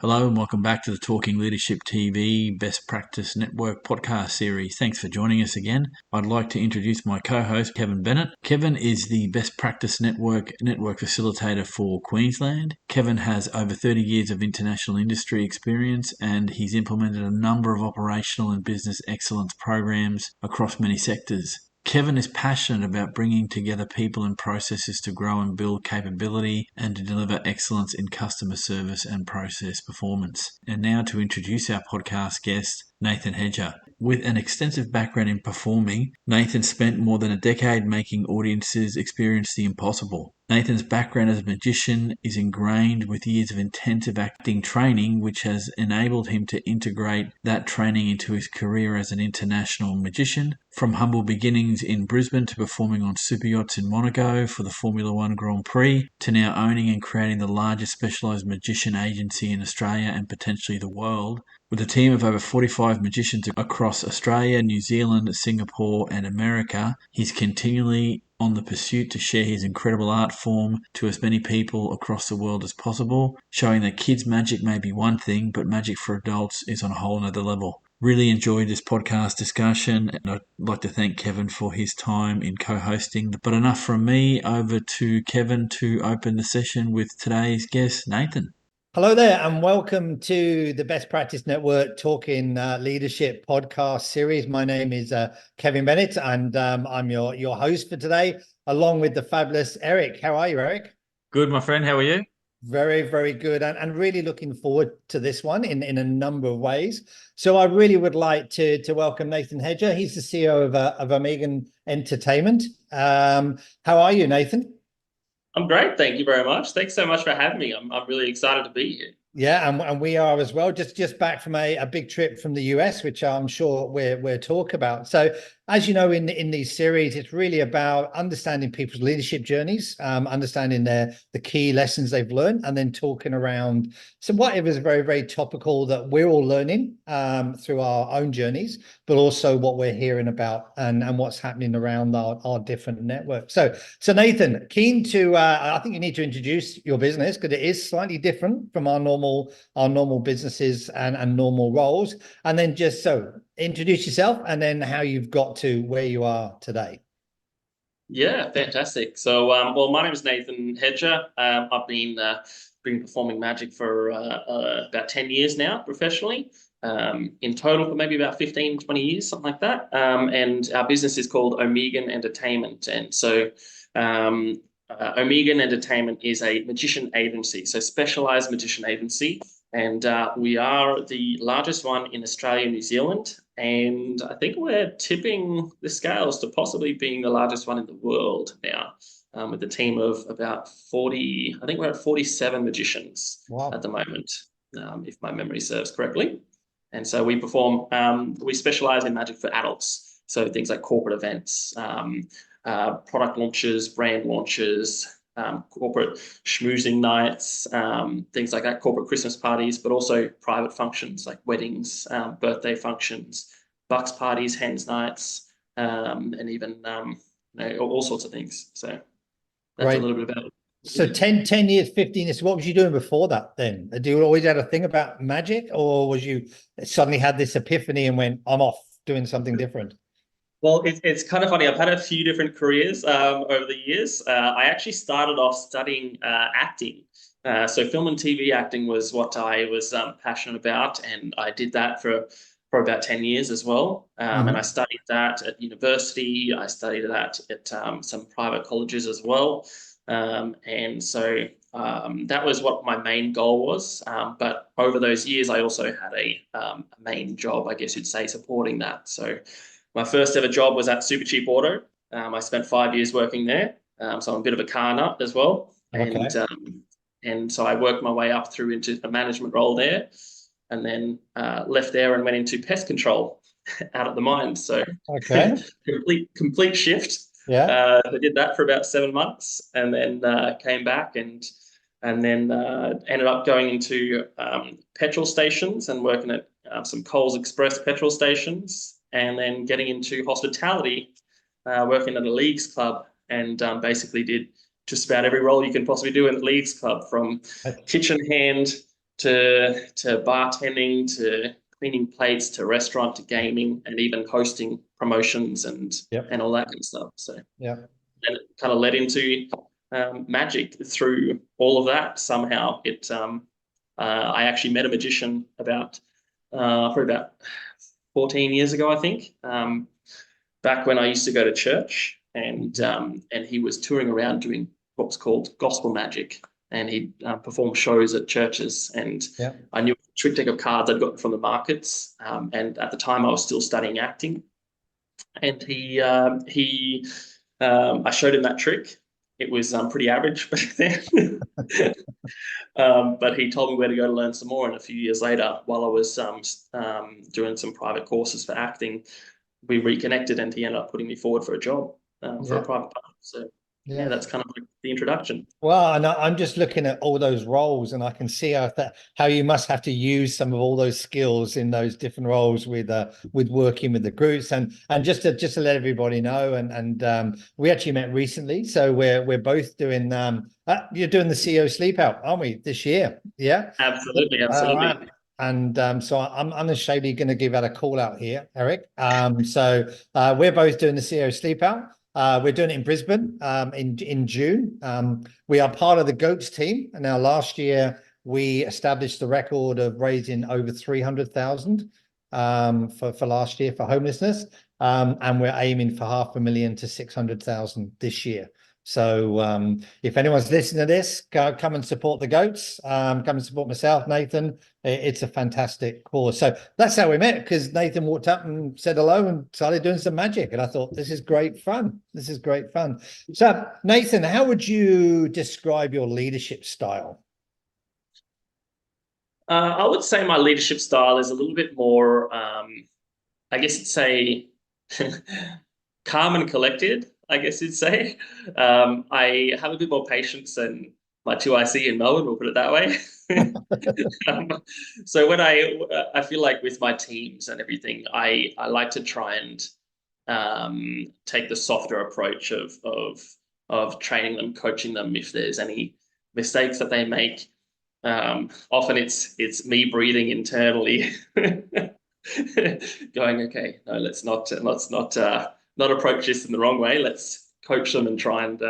Hello and welcome back to the Talking Leadership TV Best Practice Network podcast series. Thanks for joining us again. I'd like to introduce my co-host, Kevin Bennett. Kevin is the Best Practice Network facilitator for Queensland. Kevin has over 30 years of international industry experience and he's implemented a number of operational and business excellence programs across many sectors. Kevin is passionate about bringing together people and processes to grow and build capability and to deliver excellence in customer service and process performance. And now to introduce our podcast guest, Nathan Hedger. With an extensive background in performing, Nathan spent more than a decade making audiences experience the impossible. Nathan's background as a magician is ingrained with years of intensive acting training, which has enabled him to integrate that training into his career as an international magician. From humble beginnings in Brisbane to performing on super yachts in Monaco for the Formula One Grand Prix, to now owning and creating the largest specialised magician agency in Australia and potentially the world. With a team of over 45 magicians across Australia, New Zealand, Singapore and America, he's continually on the pursuit to share his incredible art form to as many people across the world as possible, showing that kids' magic may be one thing, but magic for adults is on a whole nother level. Really enjoyed this podcast discussion, and I'd like to thank Kevin for his time in co-hosting. But enough from me, over to Kevin to open the session with today's guest, Nathan. Hello there, and welcome to the Best Practice Network Talking Leadership podcast series. My name is Kevin Bennett, and I'm your host for today, along with the fabulous Eric. How are you, Eric? Good, my friend. How are you? Very, very good, and really looking forward to this one in a number of ways. So I really would like to welcome Nathan Hedger. He's the CEO of Omegan Entertainment. How are you, Nathan? I'm great. Thank you very much. Thanks so much for having me. I'm really excited to be here. Yeah, and we are as well. Just back from a big trip from the US, which I'm sure we'll talk about. So, as you know, in these series, it's really about understanding people's leadership journeys, understanding the key lessons they've learned, and then talking around some whatever is very, very topical that we're all learning through our own journeys, but also what we're hearing about and what's happening around our different networks. So Nathan, keen to I think you need to introduce your business because it is slightly different from our normal businesses and normal roles, and then just introduce yourself and then how you've got to where you are today. Yeah, fantastic. So, well, my name is Nathan Hedger. I've been performing magic for about 10 years now professionally. In total for maybe about 15, 20 years, something like that. And our business is called Omegan Entertainment. And so Omegan Entertainment is a magician agency, so specialized magician agency. And we are the largest one in Australia and New Zealand. And I think we're tipping the scales to possibly being the largest one in the world now, with a team of about 40, I think we're at 47 magicians at the moment, if my memory serves correctly. And so we specialize in magic for adults. So things like corporate events, product launches, brand launches, corporate schmoozing nights, things like that, corporate Christmas parties, but also private functions like weddings, birthday functions, bucks parties, hens nights, and even all sorts of things. So that's a little bit about it. So 10 years, 15 years, what was you doing before that then? Do you always had a thing about magic, or was you suddenly had this epiphany and went, I'm off doing something different? Well, it's kind of funny. I've had a few different careers over the years. I actually started off studying acting. So film and TV acting was what I was passionate about, and I did that for about 10 years as well. And I studied that at university. I studied that at some private colleges as well. And so that was what my main goal was. But over those years, I also had a main job, I guess you'd say, supporting that. So my first ever job was at Super Cheap Auto. I spent 5 years working there. So I'm a bit of a car nut as well. Okay. And so I worked my way up through into a management role there, and then left there and went into pest control out at the mine. So complete shift. Yeah. I did that for about 7 months, and then came back and then ended up going into petrol stations and working at some Coles Express petrol stations, and then getting into hospitality, working at a leagues club, and basically did just about every role you can possibly do in the leagues club, from kitchen hand to bartending, to cleaning plates, to restaurant, to gaming, and even hosting promotions and all that kind of stuff. So and it kind of led into magic through all of that. Somehow I actually met a magician probably about 14 years ago, I think, back when I used to go to church, and he was touring around doing what was called gospel magic, and he performed shows at churches, and I knew a trick deck of cards I'd gotten from the markets, and at the time I was still studying acting, and I showed him that trick. It was pretty average back then. But he told me where to go to learn some more. And a few years later, while I was doing some private courses for acting, we reconnected, and he ended up putting me forward for a job for a private part. So that's kind of like the introduction. Well, and I'm just looking at all those roles, and I can see how you must have to use some of all those skills in those different roles with working with the groups, and just to let everybody know, and we actually met recently, so we're both doing you're doing the CEO Sleep Out, aren't we, this year? Yeah, absolutely. And so I'm unashamedly going to give out a call out here, Eric. So we're both doing the CEO Sleep Out. We're doing it in Brisbane in June. We are part of the GOATS team. And now last year, we established the record of raising over 300,000 for last year for homelessness. And we're aiming for 500,000 to 600,000 this year. So if anyone's listening to this, come and support the GOATS. Come and support myself, Nathan. It's a fantastic cause. So that's how we met, because Nathan walked up and said hello and started doing some magic. And I thought, this is great fun. This is great fun. So Nathan, how would you describe your leadership style? I would say my leadership style is a little bit more, I guess you'd say, calm and collected, I guess you'd say. I have a bit more patience than my 2IC in Melbourne, we'll put it that way. So when I feel like with my teams and everything, I like to try and take the softer approach of training them, coaching them if there's any mistakes that they make. Often it's me breathing internally, going, okay, no, let's not approach this in the wrong way. Let's coach them and try and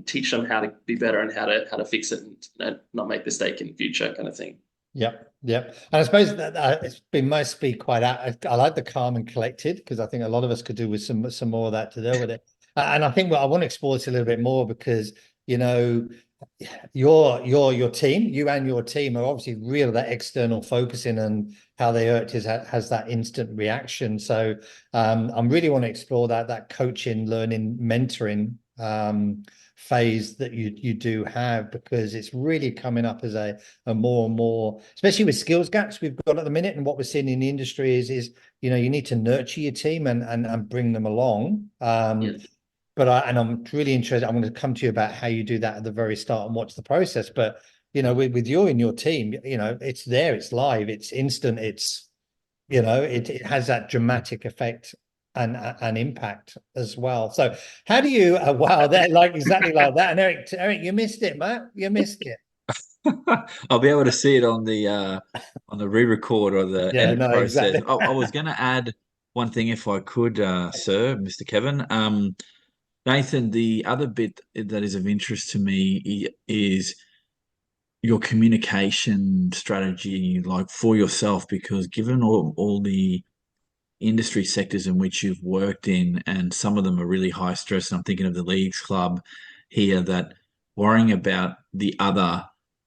teach them how to be better and how to fix it and not make the mistake in the future, kind of thing. Yep. And I suppose that must be quite. I like the calm and collected, because I think a lot of us could do with some more of that to deal with it. And I think I want to explore this a little bit more, because your team, you and your team, are obviously real that external focusing and how they has that instant reaction. So I really want to explore that coaching, learning, mentoring phase that you do have, because it's really coming up as a more and more, especially with skills gaps we've got at the minute. And what we're seeing in the industry is you need to nurture your team and bring them along. But I'm really interested. I'm going to come to you about how you do that at the very start and watch the process. But with you and your team, it's there, it's live, it's instant, it's it has that dramatic effect and impact as well. So how do you? Wow, they're exactly like that. And Eric, you missed it, Matt. You missed it. I'll be able to see it on the re-record or the edit process. Exactly. I was going to add one thing, if I could, sir, Mr. Kevin. Nathan, the other bit that is of interest to me is your communication strategy, like for yourself, because given all the industry sectors in which you've worked in, and some of them are really high stress, and I'm thinking of the Leagues Club here, that worrying about the other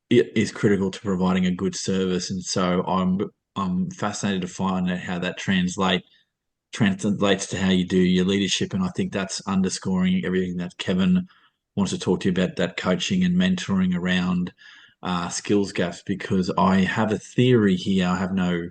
is critical to providing a good service. And so I'm fascinated to find out how that translates to how you do your leadership. And I think that's underscoring everything that Kevin wants to talk to you about, that coaching and mentoring around skills gaps, because I have a theory here. I have no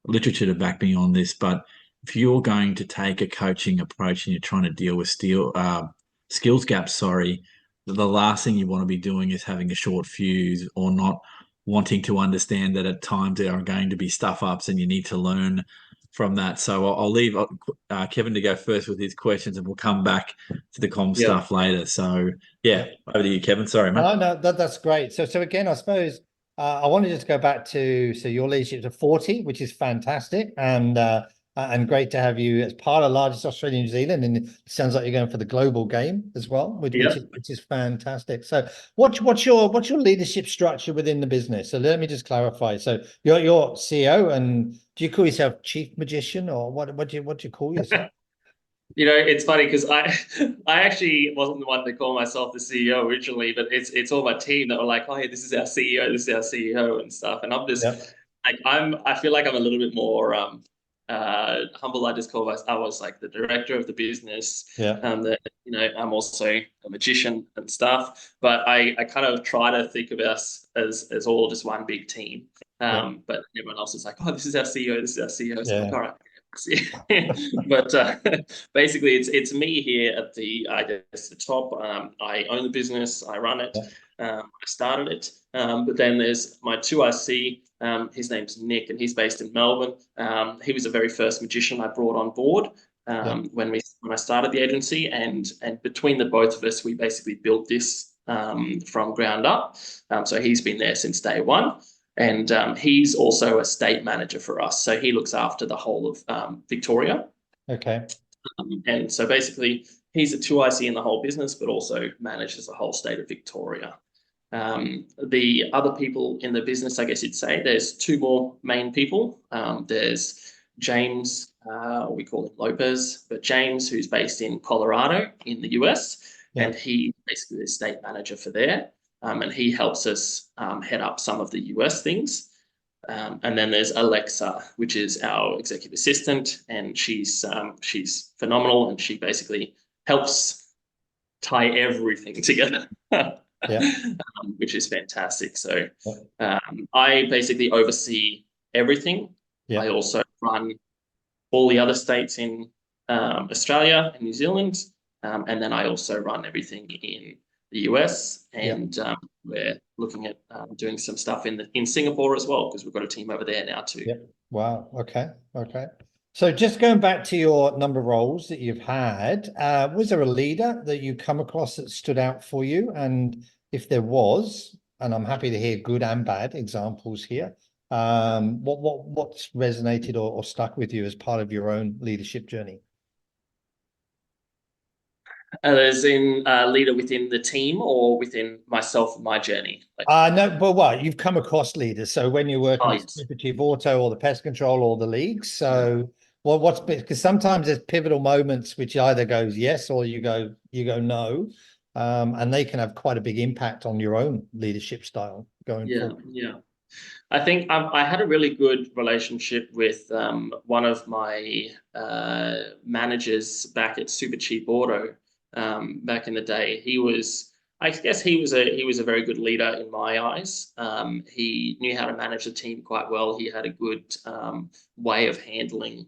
literature to back me on this, but if you're going to take a coaching approach and you're trying to deal with skills gaps, the last thing you want to be doing is having a short fuse, or not wanting to understand that at times there are going to be stuff ups and you need to learn from that. So I'll leave Kevin to go first with his questions, and we'll come back to the comm stuff later. So over to you, Kevin. Sorry, mate. No, that's great. So again, I suppose I wanted to just go back to, so your leadership to 40, which is fantastic, and great to have you as part of the largest Australia New Zealand. And it sounds like you're going for the global game as well, which is fantastic. So what's your leadership structure within the business? So let me just clarify. So you're CEO, and do you call yourself chief magician, or what do you call yourself? You know, it's funny because I actually wasn't the one to call myself the CEO originally, but it's all my team that were like, oh, hey, this is our CEO, this is our CEO and stuff. And I'm just like, I feel like I'm a little bit more humble. I just call myself, I was like the director of the business. That, you know, I'm also a magician and stuff, but I kind of try to think of us as all just one big team. But everyone else is like, oh, this is our CEO, this is our CEO. So I'm like, all right. But basically, it's me here at I guess the top. I own the business, I run it, I started it. But then there's my 2IC. His name's Nick, and he's based in Melbourne. He was the very first magician I brought on board when I started the agency, and between the both of us, we basically built this from ground up. So he's been there since day one. And he's also a state manager for us. So he looks after the whole of Victoria. Okay. And so basically, he's a 2IC in the whole business, but also manages the whole state of Victoria. The other people in the business, I guess you'd say, there's two more main people. There's James, we call him Lopez, but James, who's based in Colorado in the US, and he's basically the state manager for there. And he helps us head up some of the US things. And then there's Alexa, which is our executive assistant, and she's phenomenal, and she basically helps tie everything together, which is fantastic. So I basically oversee everything. I also run all the other states in Australia and New Zealand, and then I also run everything in the US, and we're looking at doing some stuff in Singapore as well, because we've got a team over there now too. Wow. Okay. So just going back to your number of roles that you've had, was there a leader that you come across that stood out for you? And if there was, and I'm happy to hear good and bad examples here, what's resonated or stuck with you as part of your own leadership journey? As in leader within the team or within myself and my journey? No, but what you've come across leaders. So when you're working with Super Chief Auto or the pest control or the leagues, so what's because sometimes there's pivotal moments which either goes yes or you go no, and they can have quite a big impact on your own leadership style going forward. I think I had a really good relationship with one of my managers back at Super Cheap Auto. Back in the day, I guess he was a very good leader in my eyes. He knew how to manage the team quite well. He had a good way of handling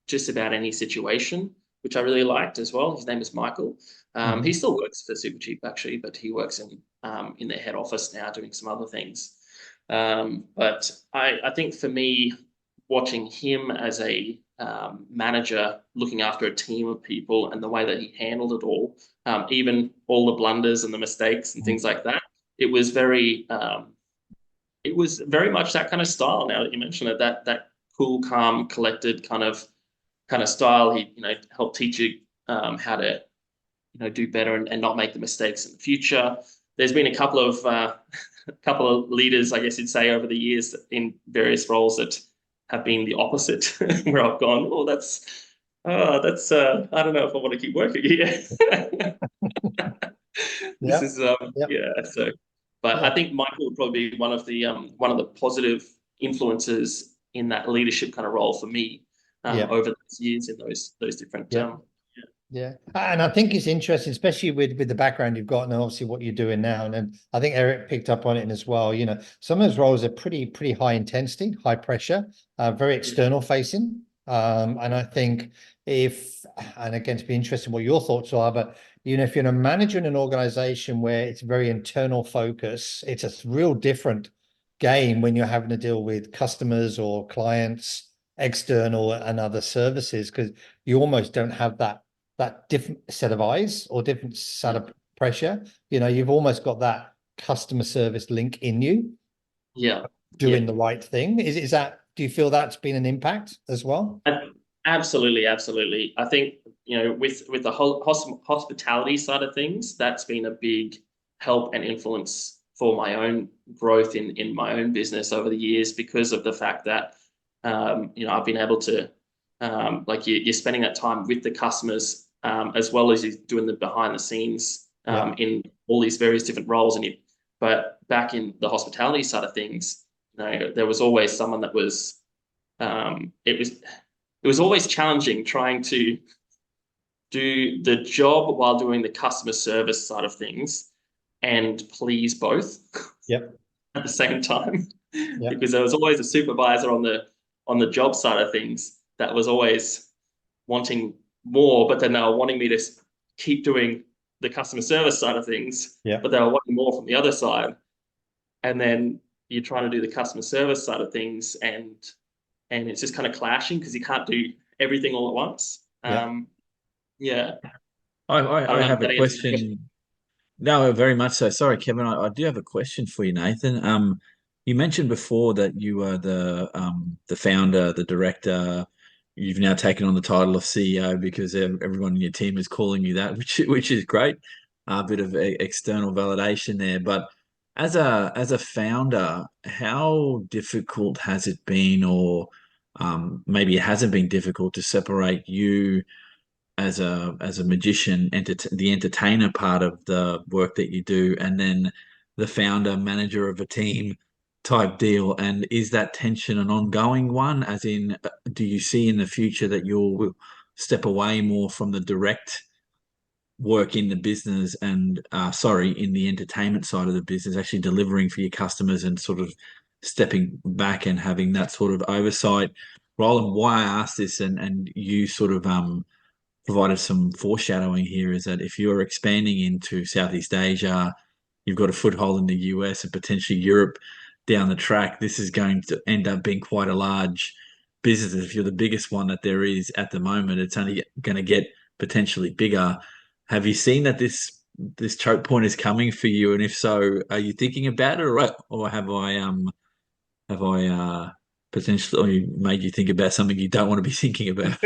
just about any situation, which I really liked as well. His name is Michael. He still works for Super Cheap actually, but he works in their head office now doing some other things. But I think for me, watching him as a manager looking after a team of people and the way that he handled it all, even all the blunders and the mistakes and things like that, it was very much that kind of style. Now that you mention it, that cool, calm, collected kind of style. He helped teach you how to do better and not make the mistakes in the future. There's been a couple of leaders, I guess you'd say, over the years in various roles that have been the opposite, where I've gone, oh, that's I don't know if I want to keep working here. I think Michael would probably be one of the positive influences in that leadership kind of role for me over those years in those different and I think it's interesting, especially with the background you've got and obviously what you're doing now. And I think Eric picked up on it as well. Some of those roles are pretty high intensity, high pressure, very external facing. And I think and again, to be interesting what your thoughts are, but if you're a manager in an organization where it's very internal focus, it's a real different game when you're having to deal with customers or clients, external and other services, because you almost don't have that different set of eyes or different set of pressure. You've almost got that customer service link in you. Yeah. doing the right thing. Is that, do you feel that's been an impact as well? Absolutely, absolutely. I think, with the whole hospitality side of things, that's been a big help and influence for my own growth in my own business over the years, because of the fact that I've been able to, like, you're spending that time with the customers, as well as you're doing the behind the scenes, in all these various different roles. But back in the hospitality side of things, there was always someone that was, it was always challenging trying to do the job while doing the customer service side of things and please both Yep. at the same time. Yep. Because there was always a supervisor on the job side of things that was always wanting more, but then they were wanting me to keep doing the customer service side of things, but they were wanting more from the other side. And then you're trying to do the customer service side of things, and it's just kind of clashing because you can't do everything all at once. Yeah. I don't I know if have a that answers the question. question. No, very much so. Sorry, Kevin. I do have a question for you, Nathan. You mentioned before that you are the founder, the director. You've now taken on the title of CEO because everyone in your team is calling you that, which is great. A bit of external validation there. But as a founder, how difficult has it been, or maybe it hasn't been difficult to separate you as a magician, the entertainer part of the work that you do, and then the founder, manager of a team type deal? And is that tension an ongoing one? As in, do you see in the future that you'll step away more from the direct work in the business and in the entertainment side of the business, actually delivering for your customers and sort of stepping back and having that sort of oversight role? And why I ask this, and you sort of provided some foreshadowing here, is that if you're expanding into Southeast Asia, you've got a foothold in the US and potentially Europe down the track, this is going to end up being quite a large business. If you're the biggest one that there is at the moment, it's only going to get potentially bigger. Have you seen that this choke point is coming for you? And if so, are you thinking about it, or have I potentially made you think about something you don't want to be thinking about?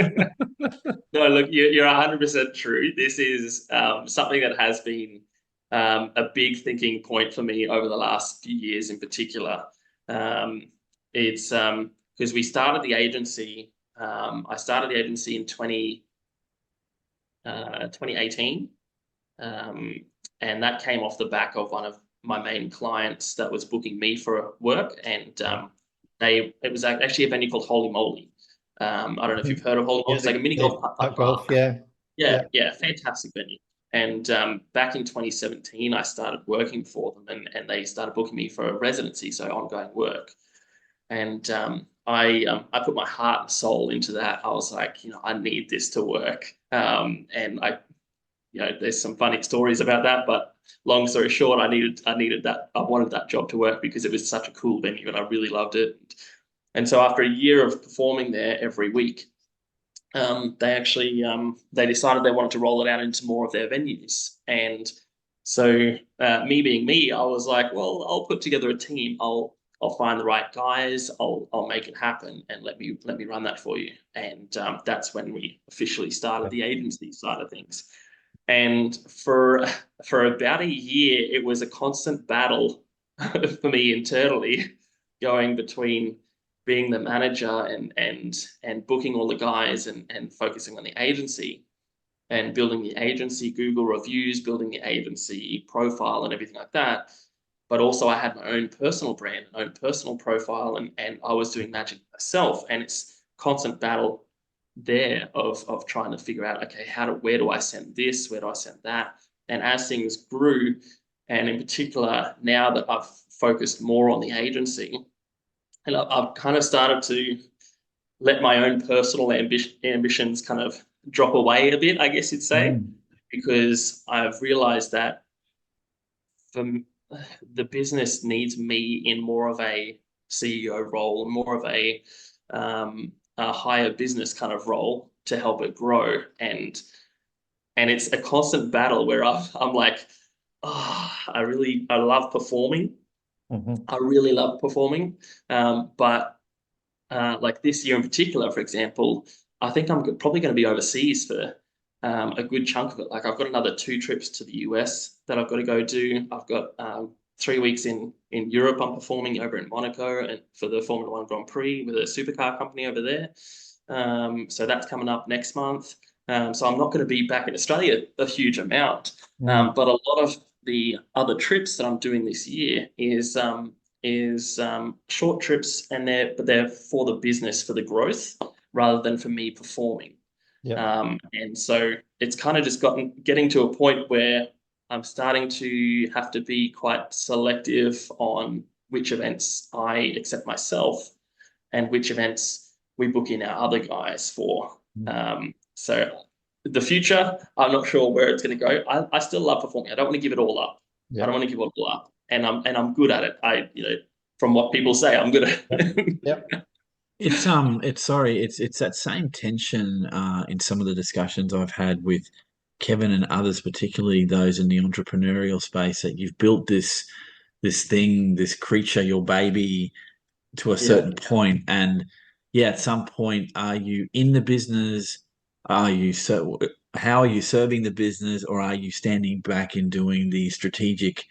No, look, you're 100% true. This is something that has been a big thinking point for me over the last few years in particular. It's because we started the agency. I started the agency in 2018. And that came off the back of one of my main clients that was booking me for work. And it was actually a venue called Holy Moly. I don't know if you've heard of Holy Moly. It's like a mini golf park. Yeah, fantastic venue. And back in 2017, I started working for them, and they started booking me for a residency, so ongoing work. And I put my heart and soul into that. I was like, I need this to work. And there's some funny stories about that, but long story short, I needed that. I wanted that job to work because it was such a cool venue and I really loved it. And so after a year of performing there every week, they decided they wanted to roll it out into more of their venues. And so me being me, I was like, well, I'll put together a team. I'll find the right guys. I'll make it happen, and let me run that for you. And that's when we officially started the agency side of things. And for about a year, it was a constant battle for me internally, going between being the manager and booking all the guys and focusing on the agency and building the agency Google reviews, building the agency profile and everything like that. But also I had my own personal brand, my own personal profile, and I was doing magic myself. And it's constant battle there of trying to figure out, okay, where do I send this? Where do I send that? And as things grew, and in particular, now that I've focused more on the agency, and I've kind of started to let my own personal ambitions kind of drop away a bit, I guess you'd say, because I've realized that the business needs me in more of a CEO role, more of a higher business kind of role to help it grow. And it's a constant battle where I'm like, oh, I love performing, I really love performing, but like this year in particular, for example, I think I'm probably going to be overseas for a good chunk of it. Like I've got another 2 trips to the US that I've got to go do. I've got 3 weeks in Europe. I'm performing over in Monaco and for the Formula One Grand Prix with a supercar company over there. So that's coming up next month. So I'm not going to be back in Australia a huge amount. But a lot of the other trips that I'm doing this year is short trips, and they're for the business, for the growth, rather than for me performing. And so it's kind of just getting to a point where I'm starting to have to be quite selective on which events I accept myself and which events we book in our other guys for. So the future, I'm not sure where it's going to go. I still love performing. I don't want to give it all up. I don't want to give it all up, and I'm good at it. From what people say, I'm good at it. It's that same tension in some of the discussions I've had with Kevin and others, particularly those in the entrepreneurial space, that you've built this thing, this creature, your baby, to a certain point, and at some point, are you in the business? How are you serving the business, or are you standing back and doing the strategic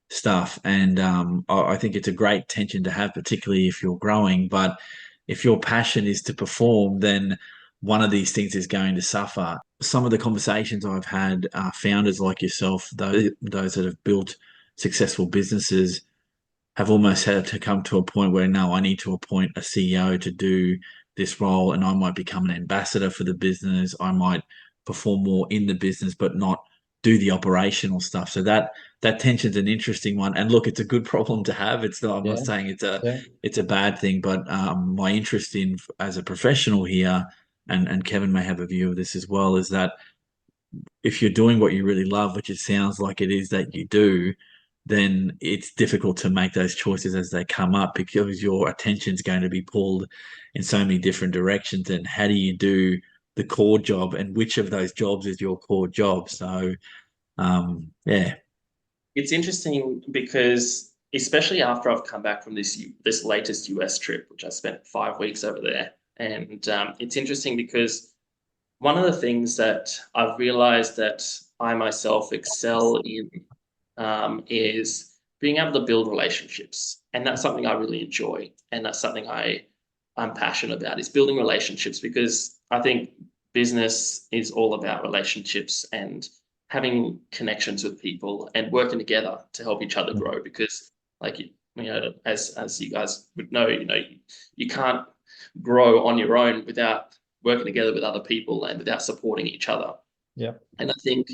stuff? And I think it's a great tension to have, particularly if you're growing. But if your passion is to perform, then one of these things is going to suffer. Some of the conversations I've had, founders like yourself, those that have built successful businesses, have almost had to come to a point where, no, I need to appoint a CEO to do this role, and I might become an ambassador for the business. I might perform more in the business, but not do the operational stuff. So that tension's an interesting one. And look, it's a good problem to have. It's not, I'm not saying it's a bad thing, but my interest in as a professional here, and Kevin may have a view of this as well, is that if you're doing what you really love, which it sounds like it is that you do, then it's difficult to make those choices as they come up, because your attention's going to be pulled in so many different directions. And how do you do the core job, and which of those jobs is your core job? So, It's interesting because, especially after I've come back from this latest US trip, which I spent 5 weeks over there, and it's interesting because one of the things that I've realized that I myself excel in is being able to build relationships. And that's something I really enjoy. And that's something I'm passionate about, is building relationships, because I think business is all about relationships and having connections with people and working together to help each other grow. Because like, as you guys would know, you can't grow on your own without working together with other people and without supporting each other. And I think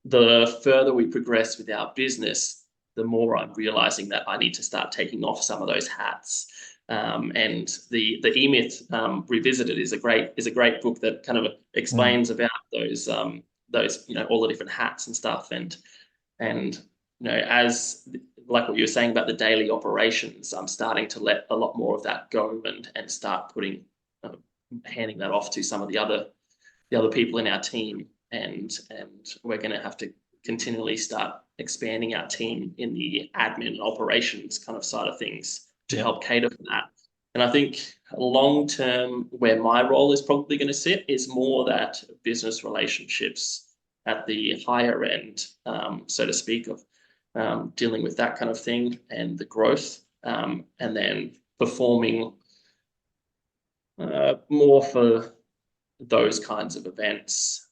the further we progress with our business, the more I'm realizing that I need to start taking off some of those hats. And the E-Myth Revisited is a great book that kind of explains about those all the different hats and stuff. And as like what you were saying about the daily operations, I'm starting to let a lot more of that go and start handing that off to some of the other people in our team. And we're going to have to continually start expanding our team in the admin and operations kind of side of things to help cater for that. And I think long term, where my role is probably going to sit is more that business relationships at the higher end, so to speak, of dealing with that kind of thing and the growth, and then performing more for those kinds of events,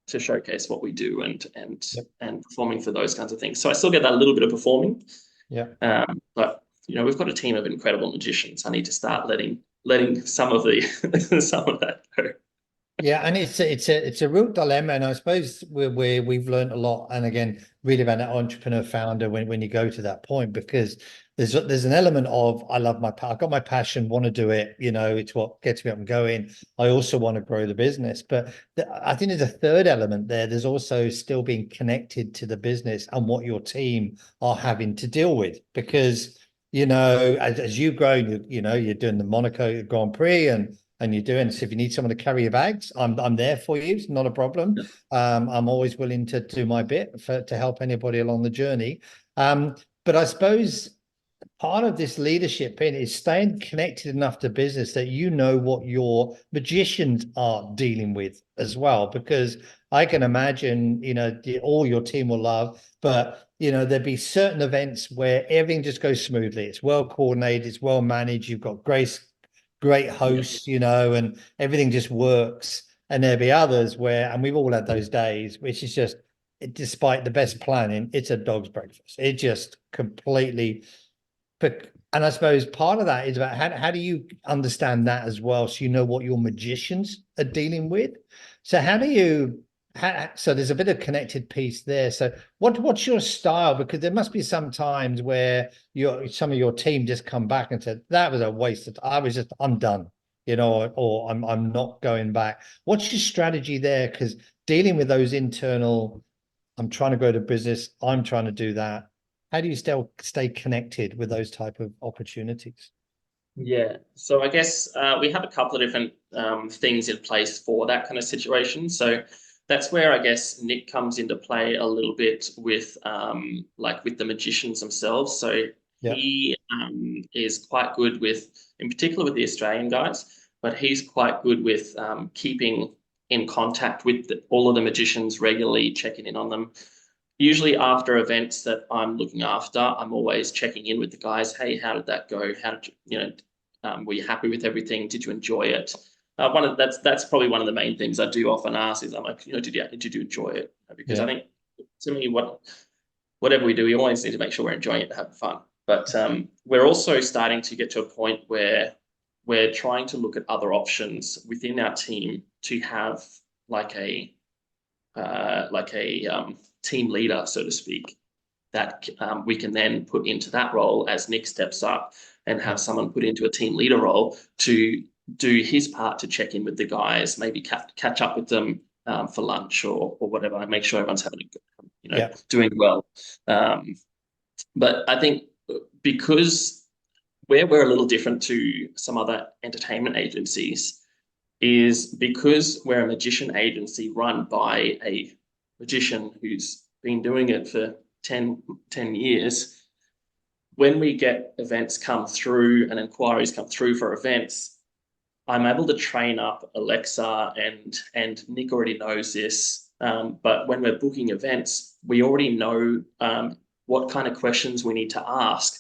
to showcase what we do and performing for those kinds of things. So I still get that little bit of performing. But we've got a team of incredible magicians. I need to start letting some of that go. Yeah, and it's a real dilemma, and I suppose we've learned a lot. And again, really about that entrepreneur founder when you go to that point, because there's an element of, I've got my passion, want to do it. It's what gets me up and going. I also want to grow the business, but I think there's a third element there. There's also still being connected to the business and what your team are having to deal with, because as you grow, you're doing the Monaco Grand Prix and you're doing. So if you need someone to carry your bags, I'm there for you. It's not a problem. I'm always willing to do my bit to help anybody along the journey. but I suppose part of this leadership in is staying connected enough to business that you know what your magicians are dealing with as well. Because I can imagine, all your team will love, but there'd be certain events where everything just goes smoothly. It's well coordinated, it's well managed. You've got great hosts, and everything just works. And there'll be others where, and we've all had those days, which is just, despite the best planning, it's a dog's breakfast. It just completely. And I suppose part of that is about how do you understand that as well, so you know what your magicians are dealing with. So so there's a bit of connected piece there. So what's your style? Because there must be some times where some of your team just come back and said that was a waste of time. I'm done, or I'm not going back. What's your strategy there? Because dealing with those internal, I'm trying to grow the business, I'm trying to do that. How do you still stay connected with those type of opportunities? Yeah, so I guess we have a couple of different things in place for that kind of situation. So that's where I guess Nick comes into play a little bit with with the magicians themselves. So he is quite good with, in particular with the Australian guys, but he's quite good with keeping in contact with all of the magicians regularly, checking in on them. Usually after events that I'm looking after, I'm always checking in with the guys. Hey, how did that go? How did were you happy with everything? Did you enjoy it? That's probably one of the main things I do often ask is I'm like, did you enjoy it? Because I think to me, whatever we do, we always need to make sure we're enjoying it and having fun. But we're also starting to get to a point where we're trying to look at other options within our team to have like a team leader, so to speak, that we can then put into that role as Nick steps up, and have someone put into a team leader role to do his part to check in with the guys, maybe catch up with them for lunch or whatever, and make sure everyone's having doing well. But I think because we're a little different to some other entertainment agencies is because we're a magician agency run by a magician who's been doing it for 10 years. When we get events come through and inquiries come through for events, I'm able to train up Alexa, and Nick already knows this. But when we're booking events, we already know what kind of questions we need to ask,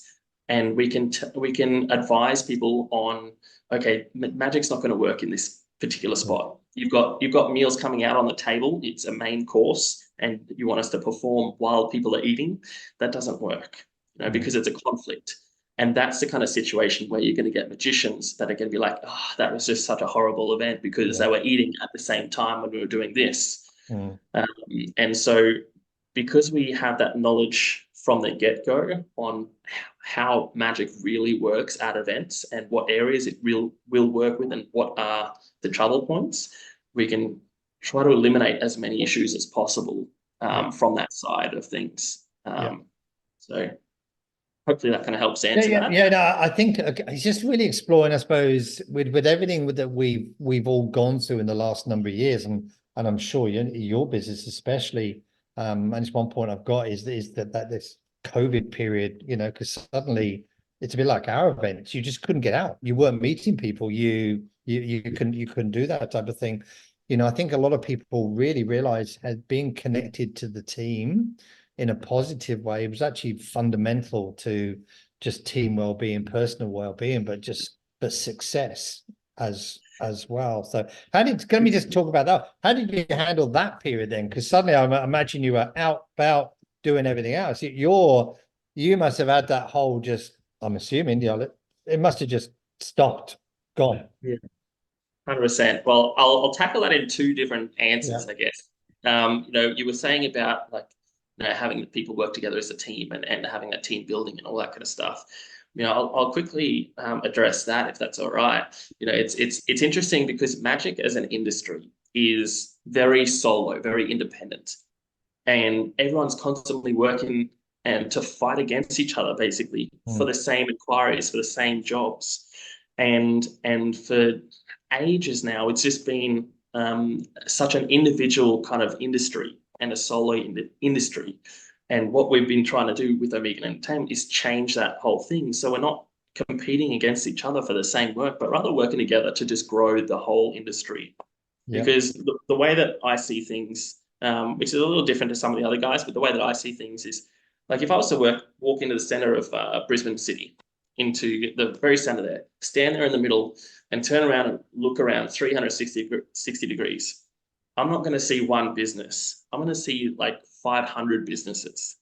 and we can advise people on, okay, magic's not going to work in this particular spot. You've got meals coming out on the table. It's a main course, and you want us to perform while people are eating. That doesn't work, because it's a conflict. And that's the kind of situation where you're going to get magicians that are going to be like, oh, that was just such a horrible event because they were eating at the same time when we were doing this. And so because we have that knowledge from the get-go on how magic really works at events and what areas it will work with and what are the trouble points, we can try to eliminate as many issues as possible from that side of things. So hopefully that kind of helps answer that. Yeah, no, I think it's just really exploring, I suppose, with everything that we've all gone through in the last number of years, and I'm sure your business especially. And it's one point I've got is that this COVID period, because suddenly it's a bit like our events. You just couldn't get out. You weren't meeting people. You couldn't do that type of thing. I think a lot of people really realize being connected to the team in a positive way was actually fundamental to just team well-being, personal well-being, but success as well. So can we just talk about that? How did you handle that period then? Because suddenly I imagine you were out about doing everything else. You must have had that whole I'm assuming, it must have just stopped, gone. Yeah, 100%. Well, I'll tackle that in two different answers, I guess. You were saying about having people work together as a team and having that team building and all that kind of stuff. I'll quickly address that if that's all right. It's interesting because magic as an industry is very solo, very independent, and everyone's constantly working and to fight against each other basically for the same inquiries, for the same jobs, and for ages now it's just been such an individual kind of industry and a solo industry. And what we've been trying to do with Omegan Entertainment is change that whole thing. So we're not competing against each other for the same work, but rather working together to just grow the whole industry. Yep. Because the way that I see things, which is a little different to some of the other guys, but the way that I see things is like if I was to walk into the center of Brisbane City, into the very center there, stand there in the middle and turn around and look around 360 degrees, I'm not going to see one business. I'm going to see like 500 businesses.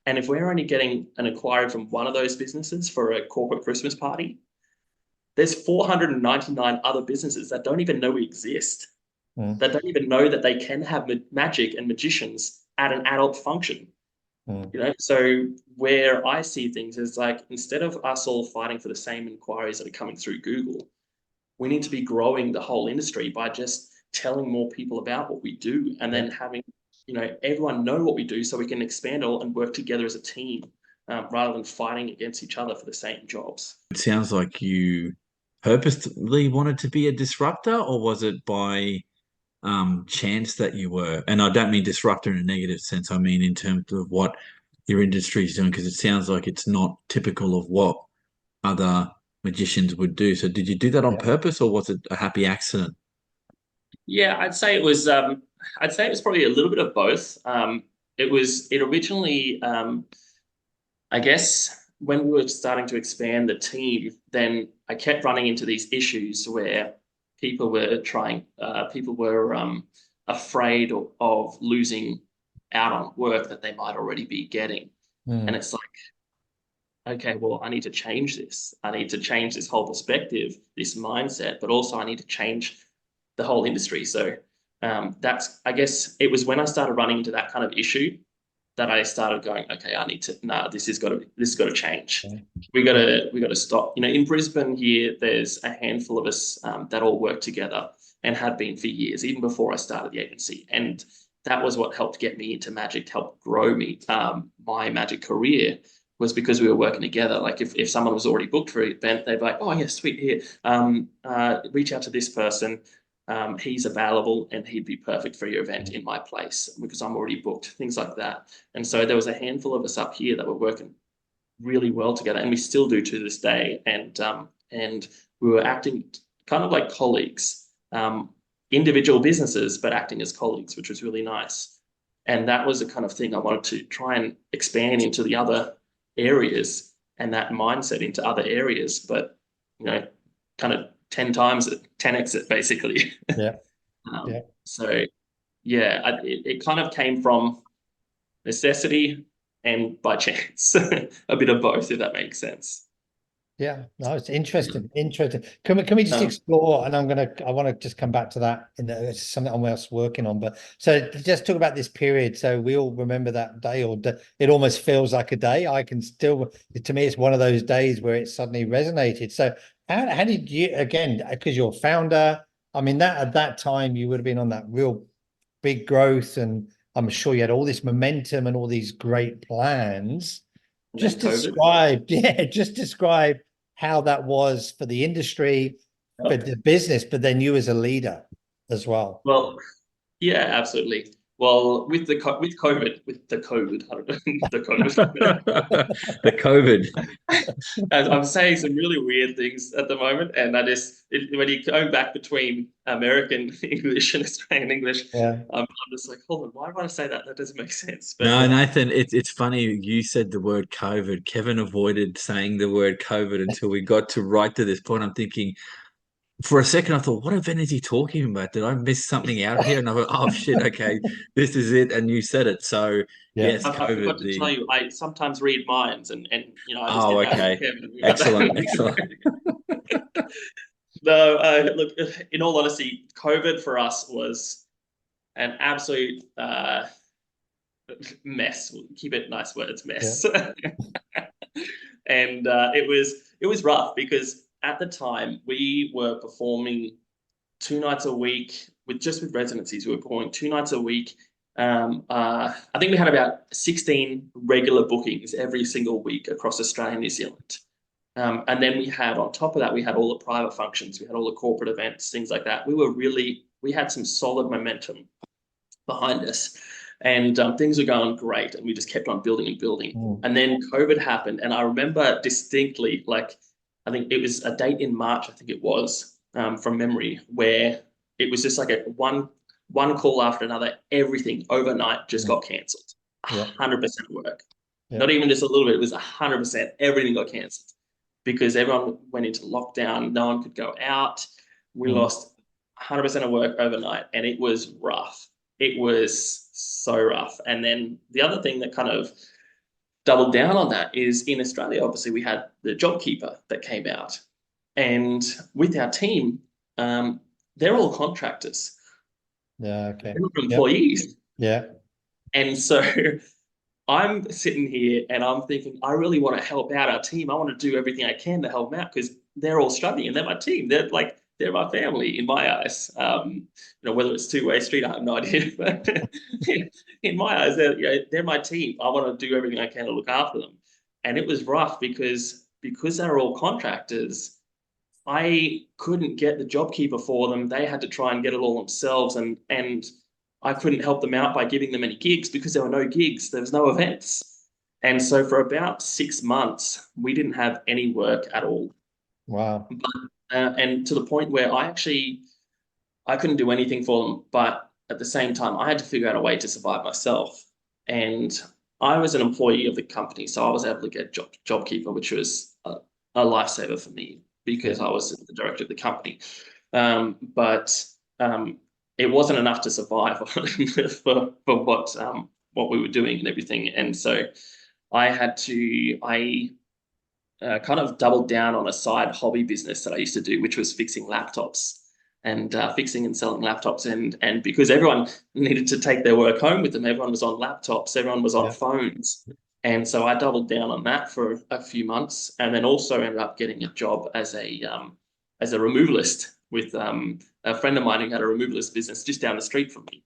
And if we're only getting an inquiry from one of those businesses for a corporate Christmas party, there's 499 other businesses that don't even know we exist, that don't even know that they can have magic and magicians at an adult function. You know, so where I see things is like, instead of us all fighting for the same inquiries that are coming through Google, we need to be growing the whole industry by just telling more people about what we do, and then having, you know, everyone know what we do so we can expand all and work together as a team, rather than fighting against each other for the same jobs. It sounds like you purposely wanted to be a disruptor, or was it by chance that you were? And I don't mean disruptor in a negative sense. I mean in terms of what your industry is doing, because it sounds like it's not typical of what other magicians would do. So did you do that on purpose, or was it a happy accident? Yeah, I'd say it was probably a little bit of both. It originally, I guess, when we were starting to expand the team, then I kept running into these issues where people were afraid of losing out on work that they might already be getting. And it's like, okay, well, I need to change this. I need to change this whole perspective, this mindset, but also I need to change the whole industry. So I guess it was when I started running into that kind of issue that I started going, okay, this has got to change. We got to stop. You know, in Brisbane here, there's a handful of us that all work together and have been for years, even before I started the agency. And that was what helped get me into magic, helped grow me, my magic career, was because we were working together. Like if someone was already booked for an event, they'd be like, oh, yeah, sweet, here, reach out to this person. He's available and he'd be perfect for your event in my place because I'm already booked, things like that. And so there was a handful of us up here that were working really well together, and we still do to this day. And we were acting kind of like colleagues, individual businesses, but acting as colleagues, which was really nice. And that was the kind of thing I wanted to try and expand into the other areas, and that mindset into other areas, but, you know, kind of 10x it basically. So yeah, it kind of came from necessity and by chance, a bit of both, if that makes sense. Yeah, no, it's interesting. Can we just explore? And I want to just come back to that. It's something I'm else working on. But so just talk about this period. So we all remember that day, or it almost feels like a day. To me, it's one of those days where it suddenly resonated. So how did you, again, because you're a founder, I mean, that at that time you would have been on that real big growth, and I'm sure you had all this momentum and all these great plans. Just describe how that was for the industry, for the business, but then you as a leader as well. Well, yeah, absolutely. Well, with the COVID, I don't know, the COVID. I'm saying some really weird things at the moment, and when you go back between American English and Australian English, I'm just like, hold on, why do I say that? That doesn't make sense. But, no, Nathan, it's funny you said the word COVID. Kevin avoided saying the word COVID until we got to this point. I'm thinking, for a second, I thought, what event is he talking about? Did I miss something out here? And I thought, oh shit, okay, this is it. And you said it. So yes, I COVID. forgot to tell you, I sometimes read minds, and you know, I just okay, excellent. No, look, in all honesty, COVID for us was an absolute mess. We'll keep it nice words, mess. And it was rough because at the time we were performing 2 nights a week with residencies. We were performing 2 nights a week. I think we had about 16 regular bookings every single week across Australia and New Zealand. And then on top of that, we had all the private functions, we had all the corporate events, things like that. We had some solid momentum behind us. and things were going great, and we just kept on building and building. Mm. And then COVID happened, and I remember distinctly, like, I think it was a date in March, I think it was, from memory, where it was just like a one call after another. Everything overnight just got cancelled. Yeah. 100% work. Yeah. Not even just a little bit, it was 100%. Everything got cancelled because everyone went into lockdown. No one could go out. We lost 100% of work overnight, and it was rough. It was so rough. And then the other thing that kind of doubled down on that is, in Australia, obviously, we had the JobKeeper that came out. And with our team, they're all contractors. Yeah. Okay. They're not employees. Yeah. And so I'm sitting here and I'm thinking, I really want to help out our team. I want to do everything I can to help them out because they're all struggling and they're my team. They're my family in my eyes. Whether it's two-way street, I have no idea. But in my eyes, they're my team. I want to do everything I can to look after them. And it was rough because they're all contractors. I couldn't get the JobKeeper for them. They had to try and get it all themselves, and I couldn't help them out by giving them any gigs because there were no gigs. There was no events. And so for about 6 months, we didn't have any work at all. Wow. And to the point where I couldn't do anything for them, but at the same time, I had to figure out a way to survive myself. And I was an employee of the company, so I was able to get JobKeeper, which was a lifesaver for me because I was the director of the company. But it wasn't enough to survive for what we were doing and everything. And so I kind of doubled down on a side hobby business that I used to do, which was fixing laptops and fixing and selling laptops. And because everyone needed to take their work home with them, everyone was on laptops, everyone was on phones. And so I doubled down on that for a few months, and then also ended up getting a job as a removalist with a friend of mine who had a removalist business just down the street from me.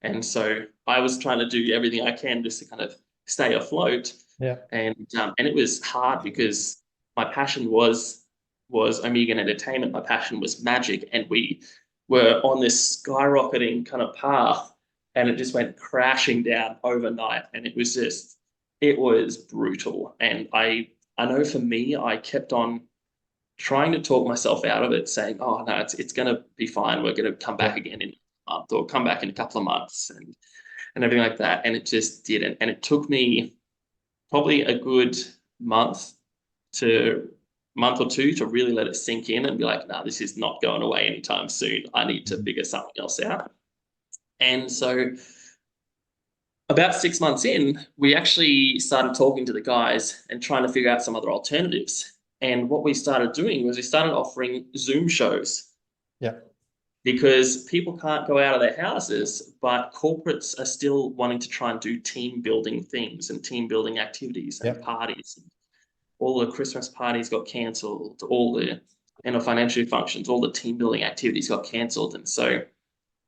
And so I was trying to do everything I can just to kind of stay afloat. Yeah. And it was hard because my passion was Omegan Entertainment. My passion was magic, and we were on this skyrocketing kind of path, and it just went crashing down overnight. And it was brutal. And I know for me, I kept on trying to talk myself out of it, saying, "Oh no, it's going to be fine. We're going to come back again in a month, or come back in a couple of months," and everything like that. And it just didn't. And it took me probably a good month or two to really let it sink in and be like, "No, this is not going away anytime soon. I need to figure something else out." And so about 6 months in, we actually started talking to the guys and trying to figure out some other alternatives. And what we started doing was we started offering Zoom shows. Yeah. Because people can't go out of their houses, but corporates are still wanting to try and do team building things and team building activities and parties. All the Christmas parties got cancelled, all the financial functions, all the team building activities got cancelled. And so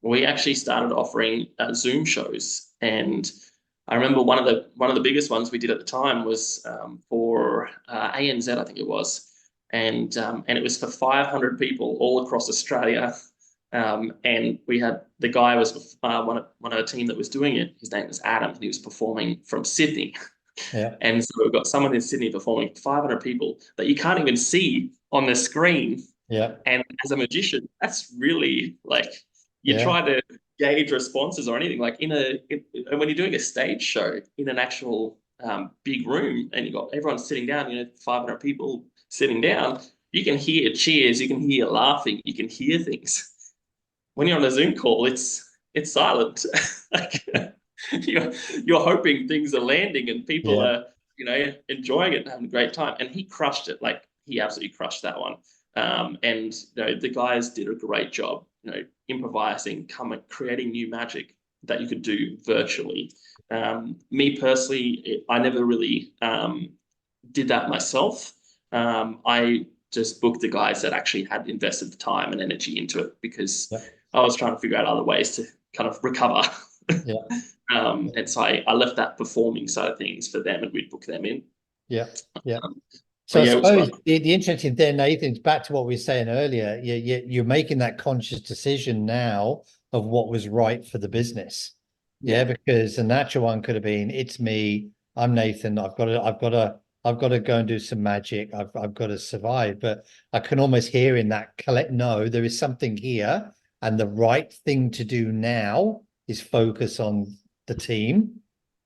we actually started offering Zoom shows. And I remember one of the biggest ones we did at the time was for ANZ, I think it was, and it was for 500 people all across Australia. And we had the guy was one of a team that was doing it. His name was Adam, and he was performing from Sydney. Yeah. And so we've got someone in Sydney performing 500 people that you can't even see on the screen. Yeah. And as a magician, that's really like you try to gauge responses or anything. Like when you're doing a stage show in an actual big room, and you got everyone sitting down, 500 people sitting down, you can hear cheers, you can hear laughing, you can hear things. When you're on a Zoom call, it's silent. Like you're hoping things are landing and people are enjoying it and having a great time. And he crushed it. Like he absolutely crushed that one. And the guys did a great job. Improvising, creating new magic that you could do virtually. Me personally, I never really did that myself. I just booked the guys that actually had invested the time and energy into it because I was trying to figure out other ways to kind of recover. And so I left that performing side of things for them, and we'd book them in. So I suppose the interesting thing, Nathan, is back to what we were saying earlier. You're making that conscious decision now of what was right for the business. Yeah, because the natural one could have been, it's me, I'm Nathan, I've got to go and do some magic. I've got to survive. But I can almost hear in that collect, no, there is something here. And the right thing to do now is focus on the team.